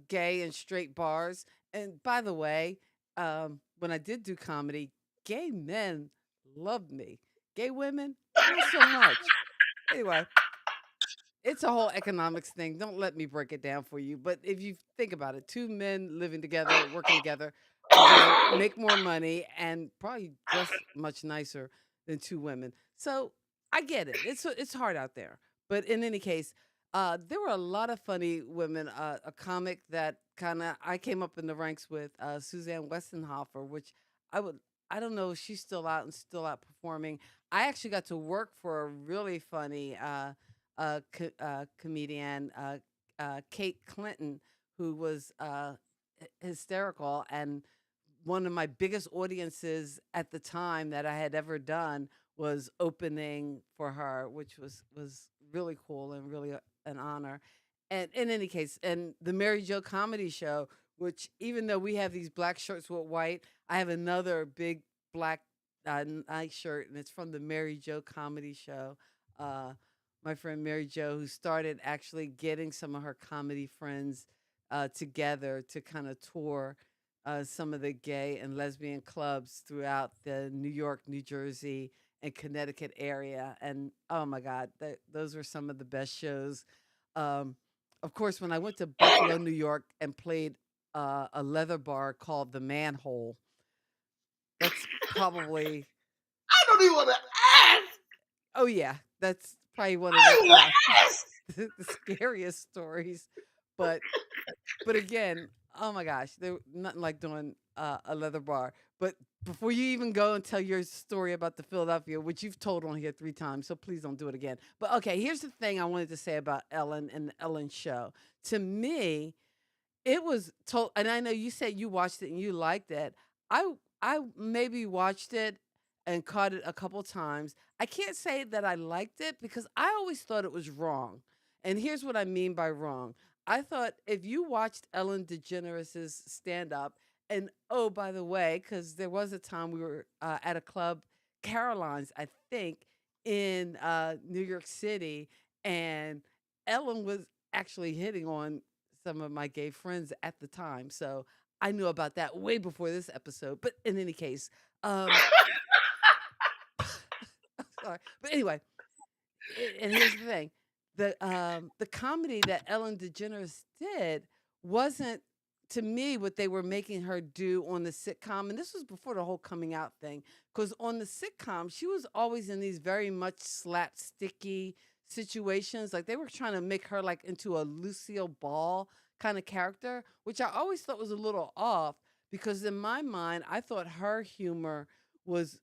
gay and straight bars. And by the way, when I did do comedy, gay men loved me. Gay women, not so much. Anyway, it's a whole economics thing. Don't let me break it down for you. But if you think about it, two men living together, working together, are gonna make more money and probably dress much nicer than two women. So I get it. It's hard out there. But in any case, there were a lot of funny women. A comic that kind of I came up in the ranks with, Suzanne Westenhofer, which I would I don't know if she's still out and still out performing. I actually got to work for a really funny comedian, Kate Clinton, who was hysterical, and one of my biggest audiences at the time that I had ever done was opening for her, which was really cool and really an honor. And in any case, and the Mary Jo comedy show, which even though we have these black shirts with white, I have another big black night shirt, and it's from the Mary Jo comedy show. Uh, my friend Mary Jo, who started actually getting some of her comedy friends together to kind of tour some of the gay and lesbian clubs throughout the New York, New Jersey, and Connecticut area. And oh my God, those were some of the best shows. Um, of course, when I went to Buffalo, New York, and played a leather bar called the Manhole, that's probably, I don't even want to ask. oh yeah, that's probably one of I don't want to ask. the scariest stories. But again, oh my gosh, there nothing like doing a leather bar. But before you even go and tell your story about the Philadelphia, which you've told on here 3 times, so please don't do it again. But okay, here's the thing I wanted to say about Ellen and the Ellen show. To me, it was told, and I know you said you watched it and you liked it. I I maybe watched it and caught it a couple times. I can't say that I liked it because I always thought it was wrong. And here's what I mean by wrong. I thought if you watched Ellen DeGeneres' stand up, and oh, by the way, because there was a time we were at a club, Caroline's, I think, in New York City, and Ellen was actually hitting on some of my gay friends at the time. So I knew about that way before this episode. But in any case, um, sorry. But anyway, and here's the thing: the comedy that Ellen DeGeneres did wasn't, to me, what they were making her do on the sitcom, and this was before the whole coming out thing. Because on the sitcom, she was always in these very much slapsticky situations. Like they were trying to make her like into a Lucille Ball kind of character, which I always thought was a little off. Because in my mind, I thought her humor was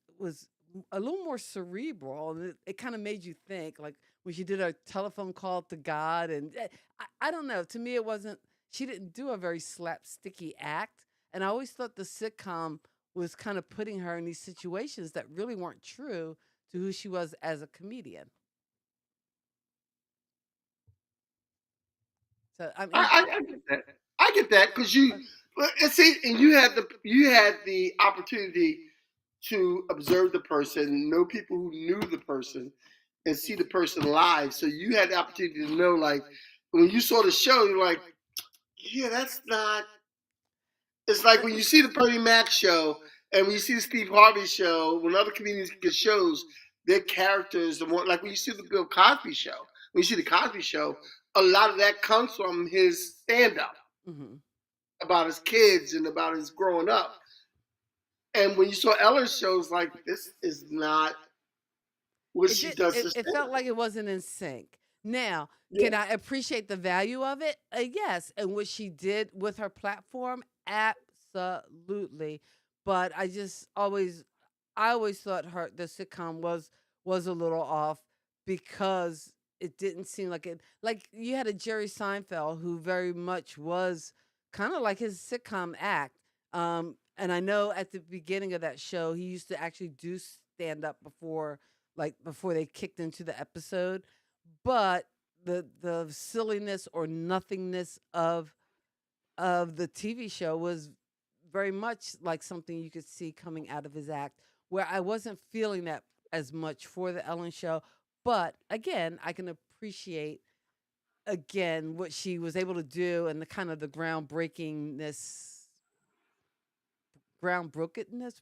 a little more cerebral, and it kind of made you think, like when she did her telephone call to God, and I don't know. To me, it wasn't. She didn't do a very slapsticky act, and I always thought the sitcom was kind of putting her in these situations that really weren't true to who she was as a comedian. So I mean, I get that. I get that because uh, and see, and you had the opportunity to observe the person, know people who knew the person, and see the person live. So you had the opportunity to know, like, when you saw the show, you're like, yeah, that's not. It's like when you see the Bernie Mac show and when you see the Steve Harvey show, when other comedians get shows, their characters are more like when you see the Bill Cosby show. When you see the Cosby show, a lot of that comes from his stand up mhm. about his kids and about his growing up. And when you saw Ellen's shows, like, this is not what It she did. does It, to it stand felt up. like it wasn't in sync. Now, Yeah. can I appreciate the value of it? Yes, and what she did with her platform, absolutely. But I just always I always thought the sitcom was a little off because it didn't seem like it. Like you had a Jerry Seinfeld who very much was kind of like his sitcom act. And I know at the beginning of that show, he used to actually do stand up before they kicked into the episode, but the silliness or nothingness of the TV show was very much like something you could see coming out of his act, where I wasn't feeling that as much for the Ellen show. But again, I can appreciate again what she was able to do and the kind of the groundbreakingness, groundbreakingedness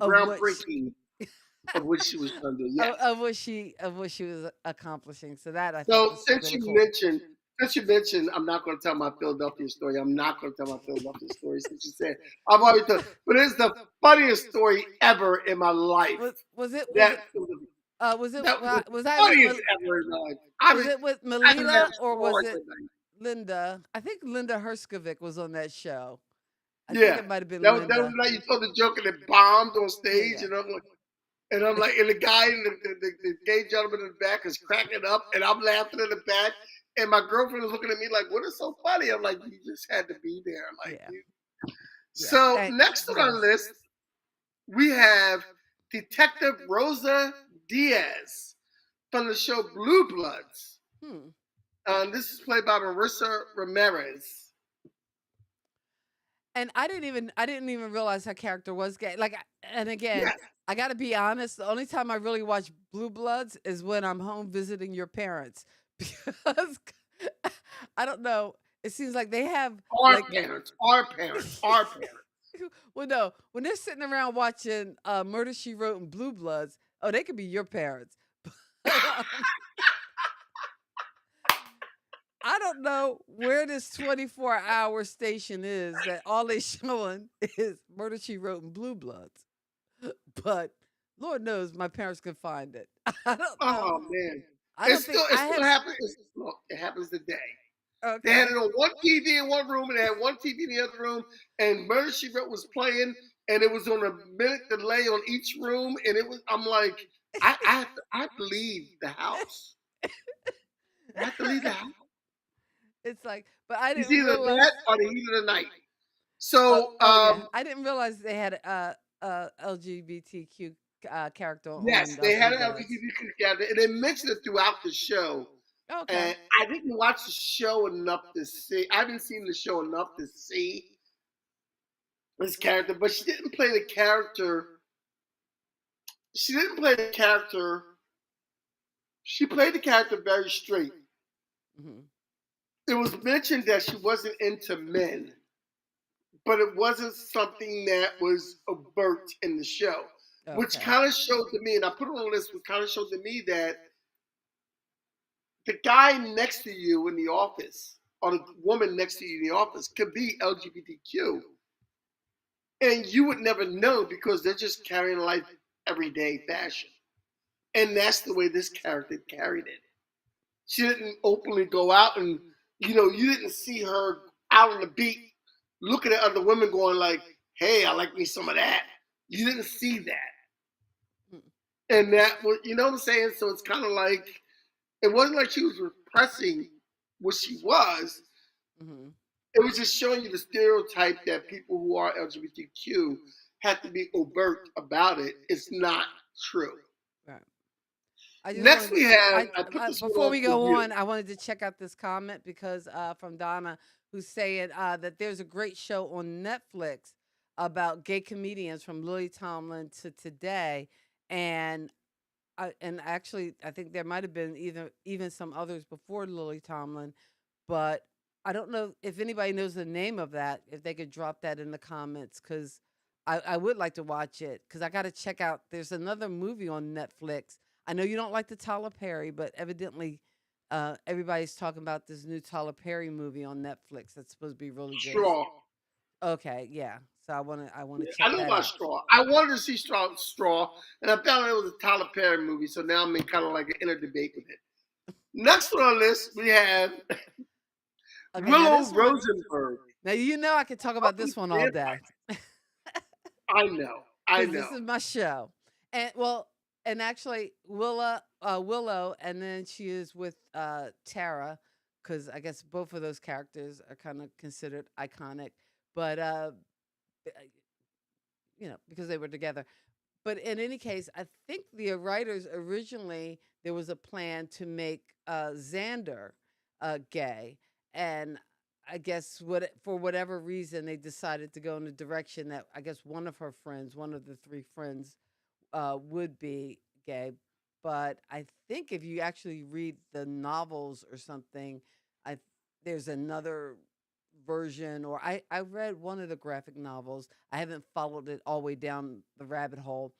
of what Groundbreaking of what she was trying to do. Yes. of what she was accomplishing. So that I thought So was really cool. since you mentioned, I'm not going to tell my Philadelphia story. I'm not going to tell my Philadelphia story. Since you said I've already told, but it's the funniest story ever in my life. Was it That was was it that was the was I with funniest ever in my life. was it with I haven't Melita laughed or so was hard it tonight. Linda? I think Linda Herskovic was on that show. I think Yeah, it might have been that was Linda. the night you told the joke and it bombed on Yeah, stage, yeah. and I'm like, and the guy, the gay gentleman in the back is cracking up, and I'm laughing in the back, and my girlfriend is looking at me like, "What is so funny?" I'm like, "You just had to be there." Like, Yeah. Yeah. so next on our list we have Detective Rosa Diaz from the show Blue Bloods. Hmm. This is played by Marissa Ramirez. And I didn't even realize her character was gay. And again, Yes. I got to be honest. The only time I really watch Blue Bloods is when I'm home visiting your parents because I don't know. It seems like they have Our like parents, our parents, our parents. well, no, when they're sitting around watching Murder She Wrote and Blue Bloods, oh, they could be your parents. I don't know where this 24-hour station is that all they showing is Murder She Wrote and Blue Bloods. But Lord knows my parents could find it. I don't know. Oh man, I don't think it I still have. happens. It happens today. They had Okay. it on one TV in one room, and they had one TV in the other room, and Murder She Wrote was playing, and it was on a minute delay on each room, and it was. I'm like, I have to leave the house. I have to leave the house. It's like, but I It's didn't either realize. that or the heat of the night. Oh, So, oh yeah, I didn't realize they had a LGBTQ character yes, on they had Blue an Bloods. LGBTQ together, and they mentioned it throughout the show. Okay. And I didn't watch the show enough to see. I haven't seen the show enough to see this character, but she didn't play the character. She didn't play the character. She played the character very straight. Hmm. It was mentioned that she wasn't into men, but it wasn't something that was overt in the show, which Okay. kind of showed to me, and I put it on the list, which kind of showed to me that the guy next to you in the office or the woman next to you in the office could be LGBTQ. And you would never know because they're just carrying life everyday fashion. And that's the way this character carried it. She didn't openly go out and, you didn't see her out on the beat looking at other women going like, hey, I like me some of that. You didn't see that. Hmm. And that was, you know what I'm saying? So it's kind of like, it wasn't like she was repressing what she was. Hmm. It was just showing you the stereotype that people who are LGBTQ have to be overt about it. It's not true. Right. I just Next, wanted we to. have, I put this one Before on we for go you. on, I wanted to check out this comment because from Donna, who's saying that there's a great show on Netflix about gay comedians from Lily Tomlin to today, and actually I think there might have been even some others before Lily Tomlin, but I don't know if anybody knows the name of that. If they could drop that in the comments, because I would like to watch it because I got to check out. There's another movie on Netflix. I know you don't like the Tyler Perry, but evidently everybody's talking about this new Tyler Perry movie on Netflix that's supposed to be really good. Straw. Okay, yeah. So I want to I check know that about out. Straw. I wanted to see Straw, and I found out it was a Tyler Perry movie, so now I'm in kind of like an inner debate with it. Next on our list, we have Okay, now Willow this one. Rosenberg. Now you know I could talk about this one all day. I know. I because know. this is my show. And and actually Willow, and then she is with Tara, because I guess both of those characters are kind of considered iconic. But because they were together. But in any case, I think the writers originally there was a plan to make Xander gay, and I guess for whatever reason they decided to go in the direction that I guess one of her friends, one of the three friends, would be gay. But I think if you actually read the novels or something, I there's another version, or I read one of the graphic novels. I haven't followed it all the way down the rabbit hole,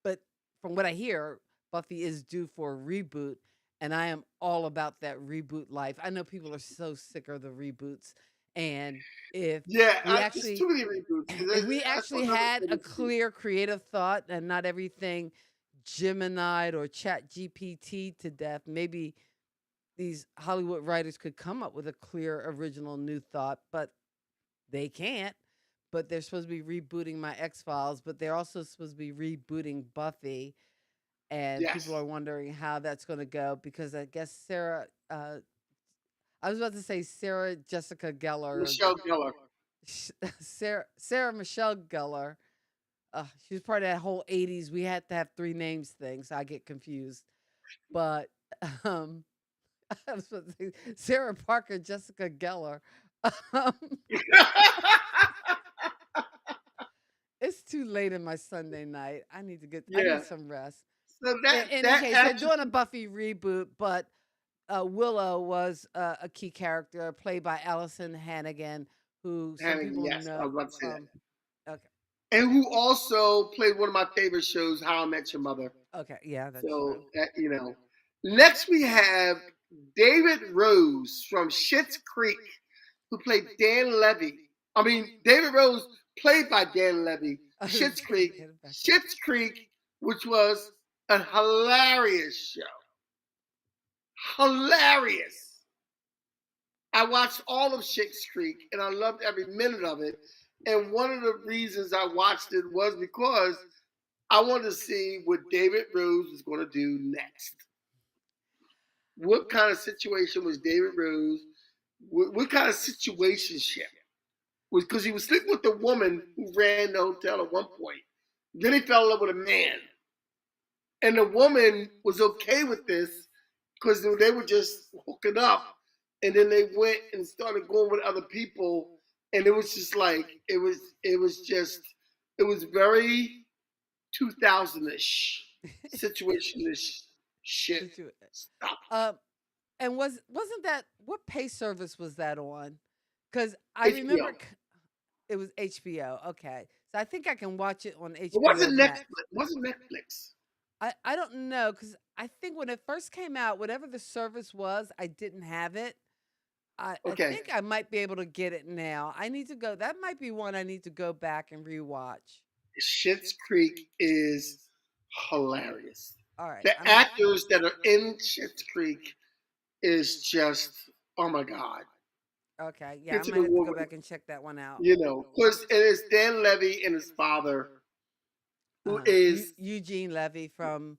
but from what I hear, Buffy is due for a reboot, and I am all about that reboot life. I know people are so sick of the reboots, and if Yeah, we there's actually too many reboots. if we I actually suppose that's had what a it is. clear creative thought and not everything Gemini or Chat GPT to death, maybe these Hollywood writers could come up with a clear original new thought, but they can't. But they're supposed to be rebooting my X Files, but they're also supposed to be rebooting Buffy, and people Yes. are wondering how that's going to go because I guess I was about to say Sarah Jessica Gellar, Michelle Gellar. Sarah Michelle Gellar. She was part of that whole '80s. We had to have three names thing, so I get confused. But um, I was supposed to say Sarah Parker Jessica Gellar. Um, it's too late in my Sunday night. I Yeah. need some rest. So In that any that case, they're actually, doing a Buffy reboot, but Willow was a key character played by Allison Hannigan, who some Hannigan, people yes, I know was about to say that. from. Okay, And who also played one of my favorite shows, How I Met Your Mother. okay, yeah, that's So true. that. Next we have David Rose from Schitt's Creek, who played Dan Levy. I mean, David Rose played by Dan Levy. I was Schitt's Creek, thinking about that. Schitt's Creek, which was a hilarious show. Hilarious. I watched all of Schitt's Creek and I loved every minute of it. And one of the reasons I watched it was because I wanted to see what David Rose was going to do next. What kind of situation was David Rose? What kind of situationship was, because he was sleeping with the woman who ran the hotel at one point. Then he fell in love with a man, and the woman was okay with this because they were just hooking up, and then they went and started going with other people, and it was just like it was very 2000ish situation-ish shit. Situa- Stop. Um, and wasn't that what pay service was that on? Because I HBO. remember it was HBO. Okay, so I think I can watch it on It HBO wasn't Netflix. Max. It wasn't Netflix. I don't know because I think when it first came out, whatever the service was, I didn't have it. I Okay. think I might be able to get it now. I need to go. That might be one I need to go back and rewatch. Schitt's Creek is hilarious. All right. The actors that are in Schitt's Creek is just, oh my god. Okay. Yeah, I It's an might have to go award, back and check that one out. because it is Dan Levy and his father, who Uh-huh. is Eugene Levy from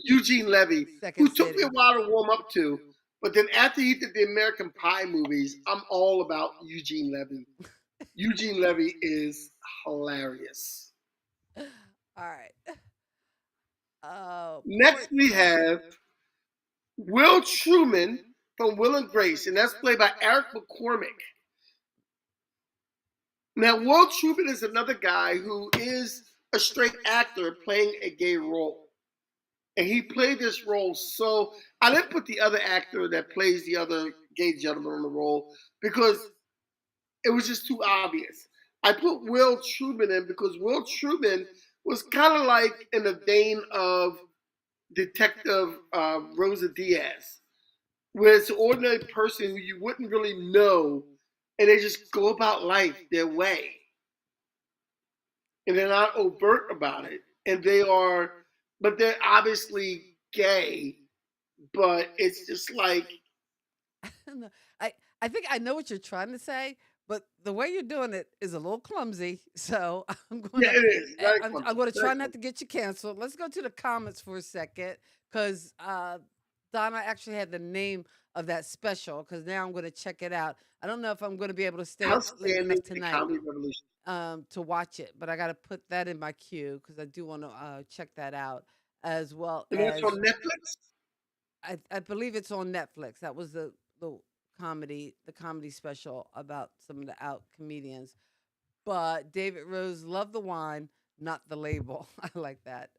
Eugene Levy, Second who took me a City. while to warm up to. But then after he did the American Pie movies, I'm all about Eugene Levy. Eugene Levy is hilarious. All right. Oh, Next we have Will Truman from Will and Grace, and that's played by Eric McCormick. Now, Will Truman is another guy who is a straight actor playing a gay role. And he played this role so I didn't put the other actor that plays the other gay gentleman on the role because it was just too obvious. I put Will Truman in because Will Truman was kind of like in the vein of Detective Rosa Diaz, where it's an ordinary person who you wouldn't really know, and they just go about life their way. And they're not overt about it. And but they're obviously gay, but it's just like, no, I think I know what you're trying to say, but the way you're doing it is a little clumsy. So Yeah, it is very clumsy. I'm gonna Very try not to clumsy. get you canceled. Let's go to the comments for a second, because Donna actually had the name of that special. Because now I'm gonna check it out. I don't know if I'm gonna be able to stay up late Outstanding enough the tonight comedy revolution. to watch it, but I got to put that in my queue because I do want to check that out, as well And that's as on Netflix. I believe it's on Netflix. That was the comedy special about some of the out comedians. But David Rose loved the wine, not the label. I like that.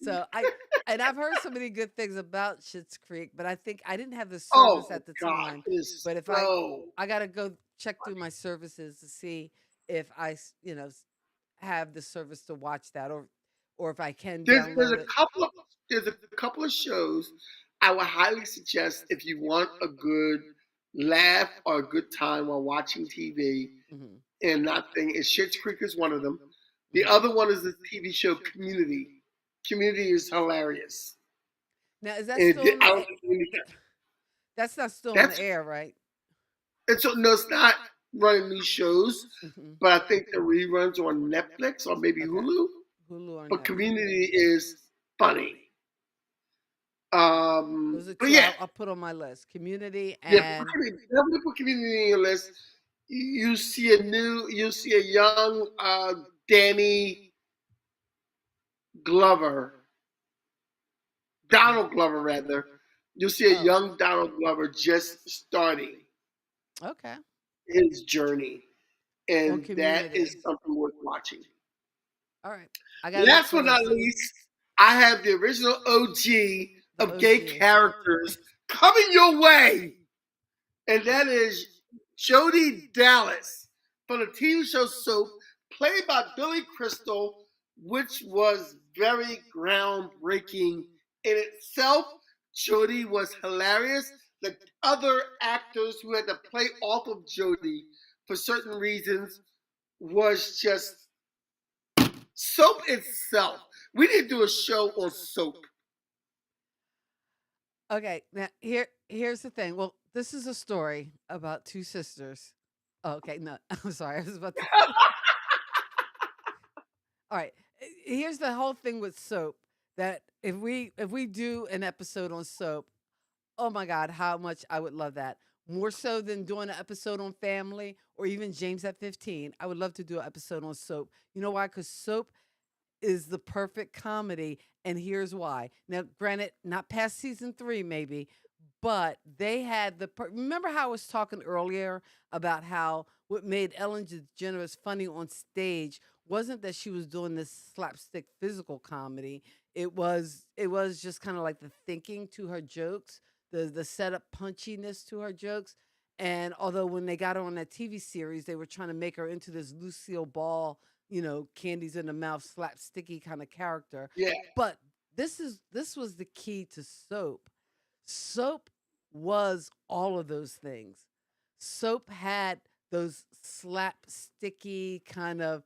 So I've heard so many good things about Schitt's Creek, but I think I didn't have the service Oh at the God, time. it is But if so. I got to go check through my services to see if have the service to watch that, or if I can There's download a it. couple of shows I would highly suggest if you want a good laugh or a good time while watching TV Hmm. and not think. And Schitt's Creek is one of them. The Hmm. other one is the TV show Community. Community is hilarious. Now, is that And still in I the? don't think That's not still on the that's air, right? and so no, it's not running new shows, Hmm. but I think the reruns are on Netflix or maybe Okay, Hulu. Hulu or But Netflix. Community is funny. All right. Those are But two yeah, I'll put on my list: Community yeah, and definitely put Community in your list. You see a young Danny Glover, Donald Glover rather. You'll see a oh, young Donald Glover just starting okay, his journey, on and that Community. is something worth watching. All right, I got to look Last for but not those. least, I have the original OG The of gay OG. characters coming your way, and that is Jody Dallas from the TV show Soap, played by Billy Crystal, which was very groundbreaking in itself. Jody was hilarious. The other actors who had to play off of Jody for certain reasons was just Soap itself. We need to do a show on Soap. Okay, now here's the thing. Well, this is a story about two sisters. Oh, okay, no, I'm sorry. I was about to. All right, here's the whole thing with Soap. That if we do an episode on Soap, oh my God, how much I would love that. More so than doing an episode on Family or even James at 15. I would love to do an episode on Soap. You know why? Because Soap is the perfect comedy, and here's why. Now, granted, not past season 3 maybe, but they had remember how I was talking earlier about how what made Ellen DeGeneres funny on stage wasn't that she was doing this slapstick physical comedy. It was just kind of like the thinking to her jokes, the setup punchiness to her jokes. And although when they got her on that TV series, they were trying to make her into this Lucille Ball, candies in the mouth, slapsticky kind of character. Yeah, But this was the key to Soap. Soap was all of those things. Soap had those slapsticky kind of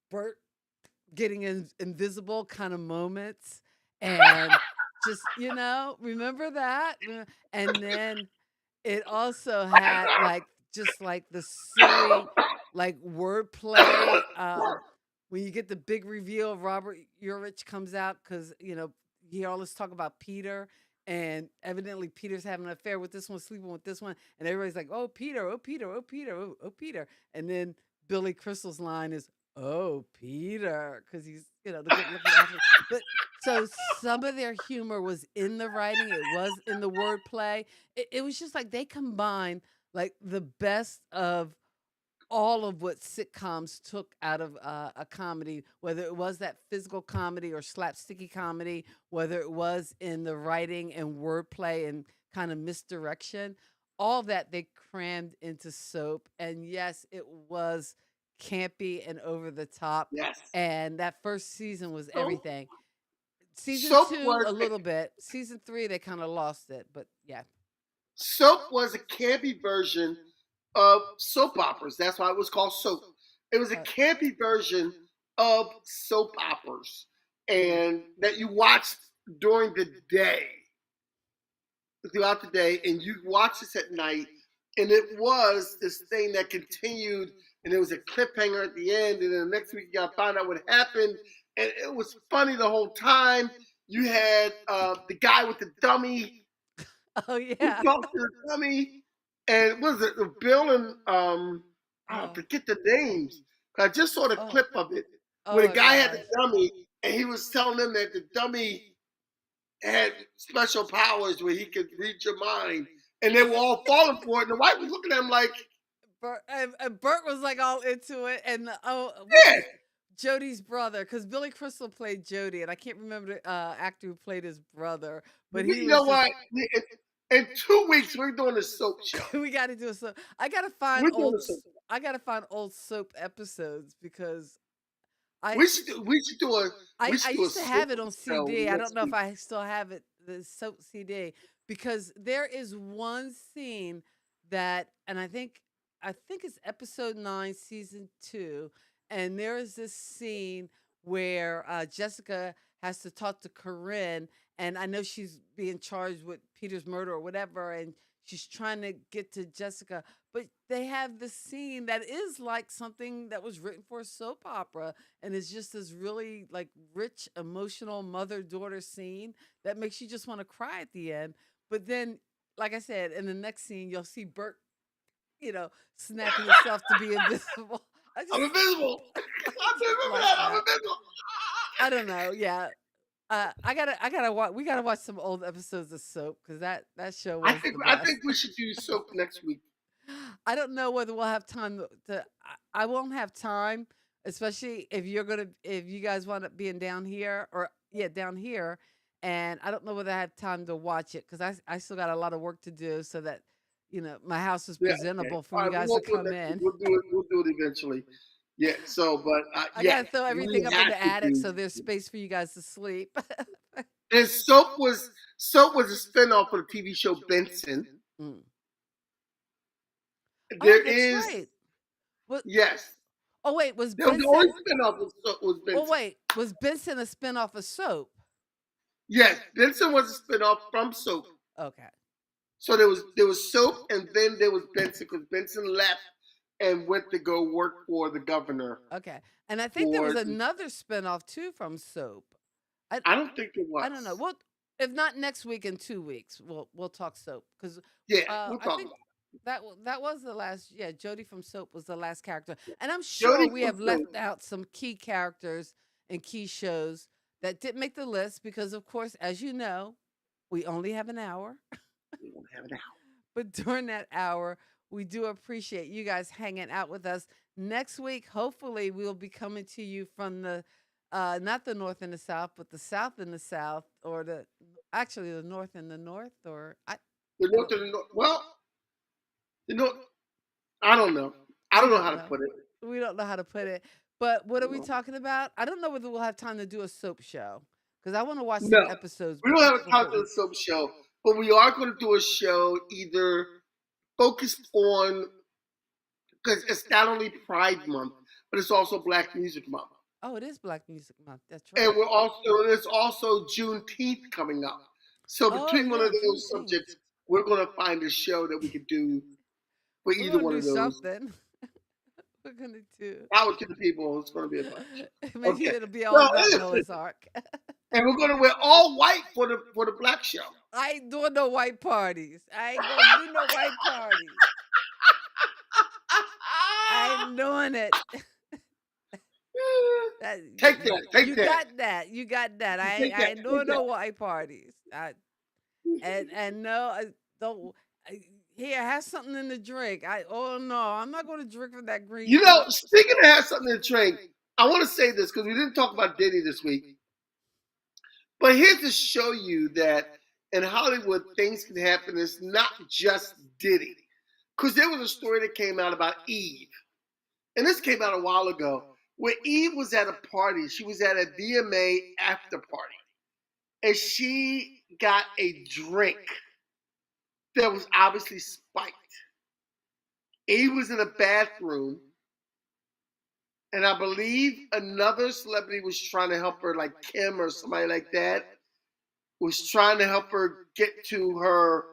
Bert getting invisible kind of moments, and just remember that. And then it also had like just like the silly like wordplay. When you get the big reveal of Robert Urich comes out, because you hear all this talk about Peter, and evidently Peter's having an affair with this one, sleeping with this one, and everybody's like, "Oh Peter, oh Peter, oh Peter, oh Peter," and then Billy Crystal's line is, "Oh Peter," because he's the good looking actor. But so some of their humor was in the writing, it was in the wordplay. It was just like they combined like the best of all of what sitcoms took out of a comedy, whether it was that physical comedy or slapsticky comedy, whether it was in the writing and wordplay and kind of misdirection, all that they crammed into Soap. And yes, it was campy and over the top. yes. And that first season was So, everything. Season Soap two, was a little bit. Season three, they kind of lost it. But yeah. Soap was a campy version of soap operas. That's why it was called Soap. It was a Uh, campy version of soap operas, mhm. and that you watched during the day, throughout the day, and you watch this at night and it was this thing that continued, and there was a cliffhanger at the end, and then the next week you got to find out what happened, and it was funny the whole time. You had the guy with the dummy Oh who yeah. talked to the dummy, and what was it Bill and I Oh, forget the names. I just saw the oh, clip of it where oh the my guy had the gosh. dummy, and he was telling them that the dummy had special powers where he could read your mind, and they were all falling for it. And the wife was looking at him like, And Bert was like all into it, and what's "Yeah, Jody's brother? Because Billy Crystal played Jody, and I can't remember the actor who played his brother, but he you know was just. what? In 2 weeks, we're doing a soap show. We got to do a soap. I gotta find We're doing old. a soap. I gotta find old soap episodes because I We should do a used to soap have it on show CD. I don't next know if week. I still have it, the soap CD, because there is one scene that, and I think it's episode 9, season 2, and there is this scene where Jessica has to talk to Corinne, and I know she's being charged with Peter's murder or whatever, and she's trying to get to Jessica, but they have this scene that is like something that was written for a soap opera, and it's just this really like rich emotional mother-daughter scene that makes you just want to cry at the end. But then, like I said, in the next scene you'll see Bert, snapping himself to be invisible. I I'm just invisible. I just remember like that. I'm that. invisible. I don't know. Yeah. I gotta watch. We gotta watch some old episodes of Soap because that show I was think the I best. think we should do soap next week. I don't know whether we'll have time I won't have time, especially if you guys want to being down here, or yeah, down here, and I don't know whether I have time to watch it because I still got a lot of work to do so that my house is Yeah. Okay. presentable for All you right. We guys to won't do it come next week. in. We'll do it. We'll do it eventually. Yeah. So, but I yeah, gotta throw everything we up in have the to attic do. so there's space for you guys to sleep. And soap was a spinoff of the TV show Benson. Mm. Oh, There that's is right. What? yes. Oh wait, was That was the only Benson? spinoff of soap was Well, Benson. wait, was Benson a spinoff of Soap? Yes, Benson was a spinoff from soap. Okay. So there was soap, and then there was Benson because Benson left and went to go work for the governor. Okay. And I think there was For another spinoff too from Soap. I I don't think it I don't know. was. Well, if not next week, in 2 weeks, we'll talk Soap because Yeah, we'll I talk think about that was the last. Yeah, Jody from Soap was the last character, it. and I'm sure Jody we from have soap. left out some key characters and key shows that didn't make the list because, of course, as you know, we only have an hour. We won't have it out. But during that hour, we do appreciate you guys hanging out with us. Next week, hopefully, we'll be coming to you from the not the north and the south, but the south and the south, or the actually the north and the north, or The I north don't to the north. Well, the north. I don't know. I we don't know don't how to know. put it. We don't know how to put it. But what are we No. talking about? I don't know whether we'll have time to do a soap show because I want to watch some No, episodes we don't have a time before for we. the soap show, but we are going to do a show either focused on because it's not only Pride Month, but it's also Black Music Month, Oh, it is Black Music Month. That's and right. there's also Juneteenth coming up. So Oh between one yeah, of those Juneteenth. subjects, we're going to find a show that we could do for We're either gonna one do of those. something. We're gonna do. Power to the people. It's going to be a bunch. Maybe Okay. it'll be all So about listen, Noah's Ark. and we're going to wear all white for the Black show. I ain't doing no white parties. I ain't gonna do no white parties. I ain't doing it. That, Take that. you Take that. got that. You got that. Take I that. ain't Take doing that. no white parties. And no, I don't. Here, have something in the drink. Oh no, I'm not going to drink from that green You know, cup. speaking of have something to drink, I want to say this because we didn't talk about Diddy this week. But here's to show you that in Hollywood, things can happen. It's not just Diddy. Because there was a story that came out about Eve. And this came out a while ago, where Eve was at a party. She was at a VMA after party. And she got a drink that was obviously spiked. Eve was in a bathroom, and I believe another celebrity was trying to help her, like Kim or somebody like that, was trying to help her get to her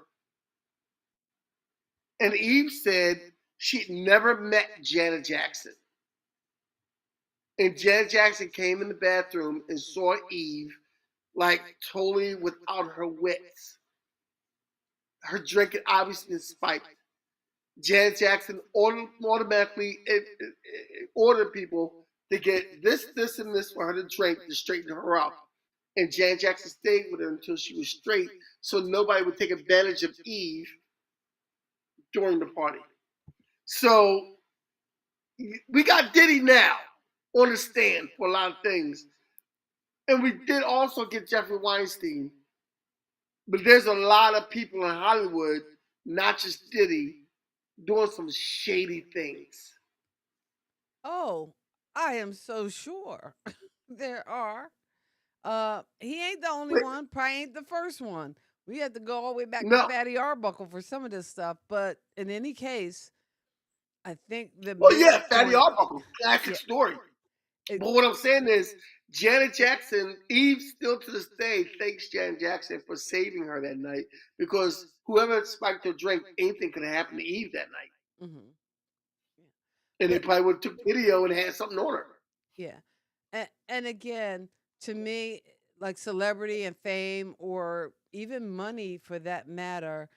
And Eve said she'd never met Janet Jackson. And Janet Jackson came in the bathroom and saw Eve like totally without her wits. Her drink had obviously been spiked. Janet Jackson automatically ordered people to get this, and this for her to drink to straighten her up. And Janet Jackson stayed with her until she was straight, so nobody would take advantage of Eve during the party. So we got Diddy now on the stand for a lot of things. And we did also get Jeffrey Weinstein. But there's a lot of people in Hollywood, not just Diddy, doing some shady things. Oh, I am so sure there are. He ain't the only one. Probably ain't the first one. We had to go all the way back to Fatty Arbuckle for some of this stuff. But in any case, I think the Fatty Arbuckle, classic story. But what I'm saying is, Janet Jackson, Eve still to this day thanks Janet Jackson for saving her that night, because whoever spiked her drink, anything could have happened to Eve that night. Mm-hmm. And they probably would have took video and had something on her. Yeah. And again, to me, like celebrity and fame, or even money for that matter,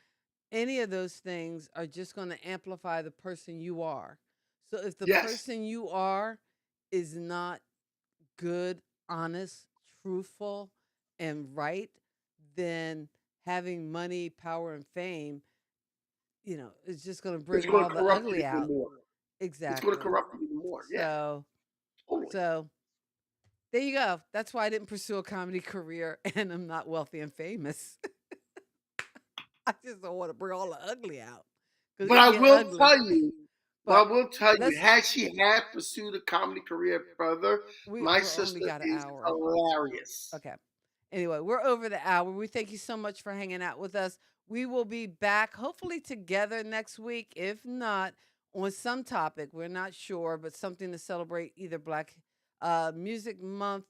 any of those things are just going to amplify the person you are. So if the person you are is not good, honest, truthful, and right, then having money, power, and fame, is just going to bring all the ugly out. More. Exactly. It's going to corrupt you even more. So there you go. That's why I didn't pursue a comedy career, and I'm not wealthy and famous. I just don't want to bring all the ugly out. But I will tell you, had she had pursued a comedy career further, my sister is hilarious. Okay. Anyway, we're over the hour. We thank you so much for hanging out with us. We will be back, hopefully together next week. If not, on some topic, we're not sure, but something to celebrate either Black Music Month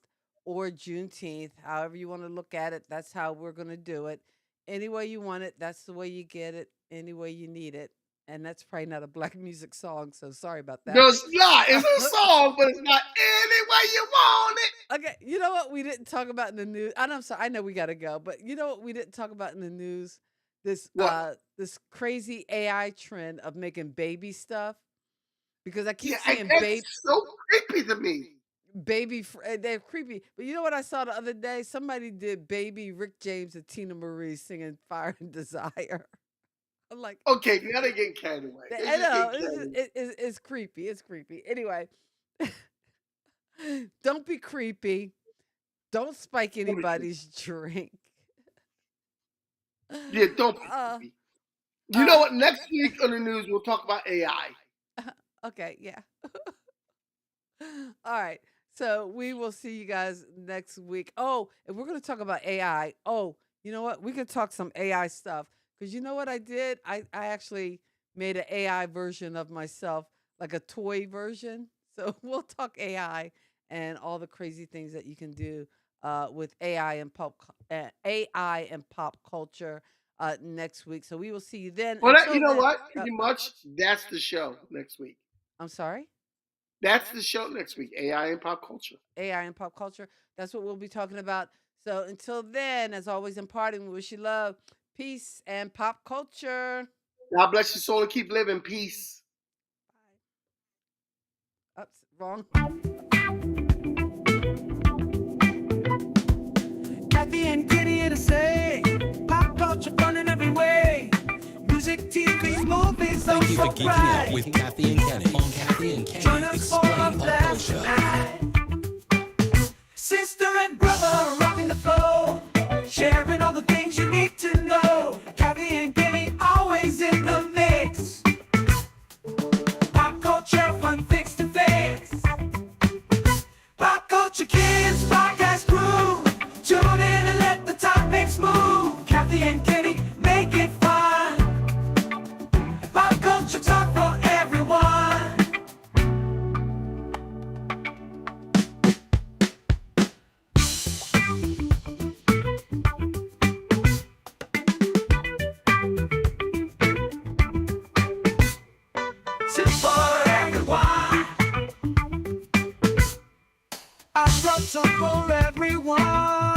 or Juneteenth. However you want to look at it, that's how we're going to do it. Any way you want it, that's the way you get it. Any way you need it. And that's probably not a black music song, so sorry about that. No, it's not. It's a song, but it's not any way you want it. Okay, you know what we didn't talk about in the news? And I'm sorry, I know we got to go, but you know what we didn't talk about in the news? This crazy AI trend of making baby stuff. Because I keep seeing baby. It's so creepy to me. They're creepy. But you know what I saw the other day? Somebody did baby Rick James and Tina Marie singing Fire and Desire. I'm like, okay, now they're getting carried away. I know. It's creepy. It's creepy. Anyway, don't be creepy. Don't spike anybody's drink. Yeah, don't be creepy. You know what? Next week on the news, we'll talk about AI. Okay, yeah. All right. So we will see you guys next week. Oh, and we're going to talk about AI. Oh, you know what? We could talk some AI stuff. Because you know what I did? I actually made an AI version of myself, like a toy version. So we'll talk AI and all the crazy things that you can do with AI and pop culture next week. So we will see you then. Well, you know what? Pretty much that's the show next week. I'm sorry? That's the show next week, AI and pop culture. AI and pop culture. That's what we'll be talking about. So until then, as always, in parting, we wish you love, peace, and pop culture. God bless your soul and keep living. Peace. Bye. Oops, wrong. Kathy and Kitty here to say, pop culture fun in every way. Music, TV, movies, Thank you for geeking out with Kathy and Kenny on Kathy and Kenny Join us for Explain a Pop blast Culture. tonight. Sister and brother rocking the flow, sharing all the things you need to know. Kathy and Kenny always in the mix. Pop culture, fun fix to fix. Pop culture kids, podcast crew. Tune in and let the topics move. Kathy and Kenny make it fun. Pop culture talk for everyone. I brought some for everyone.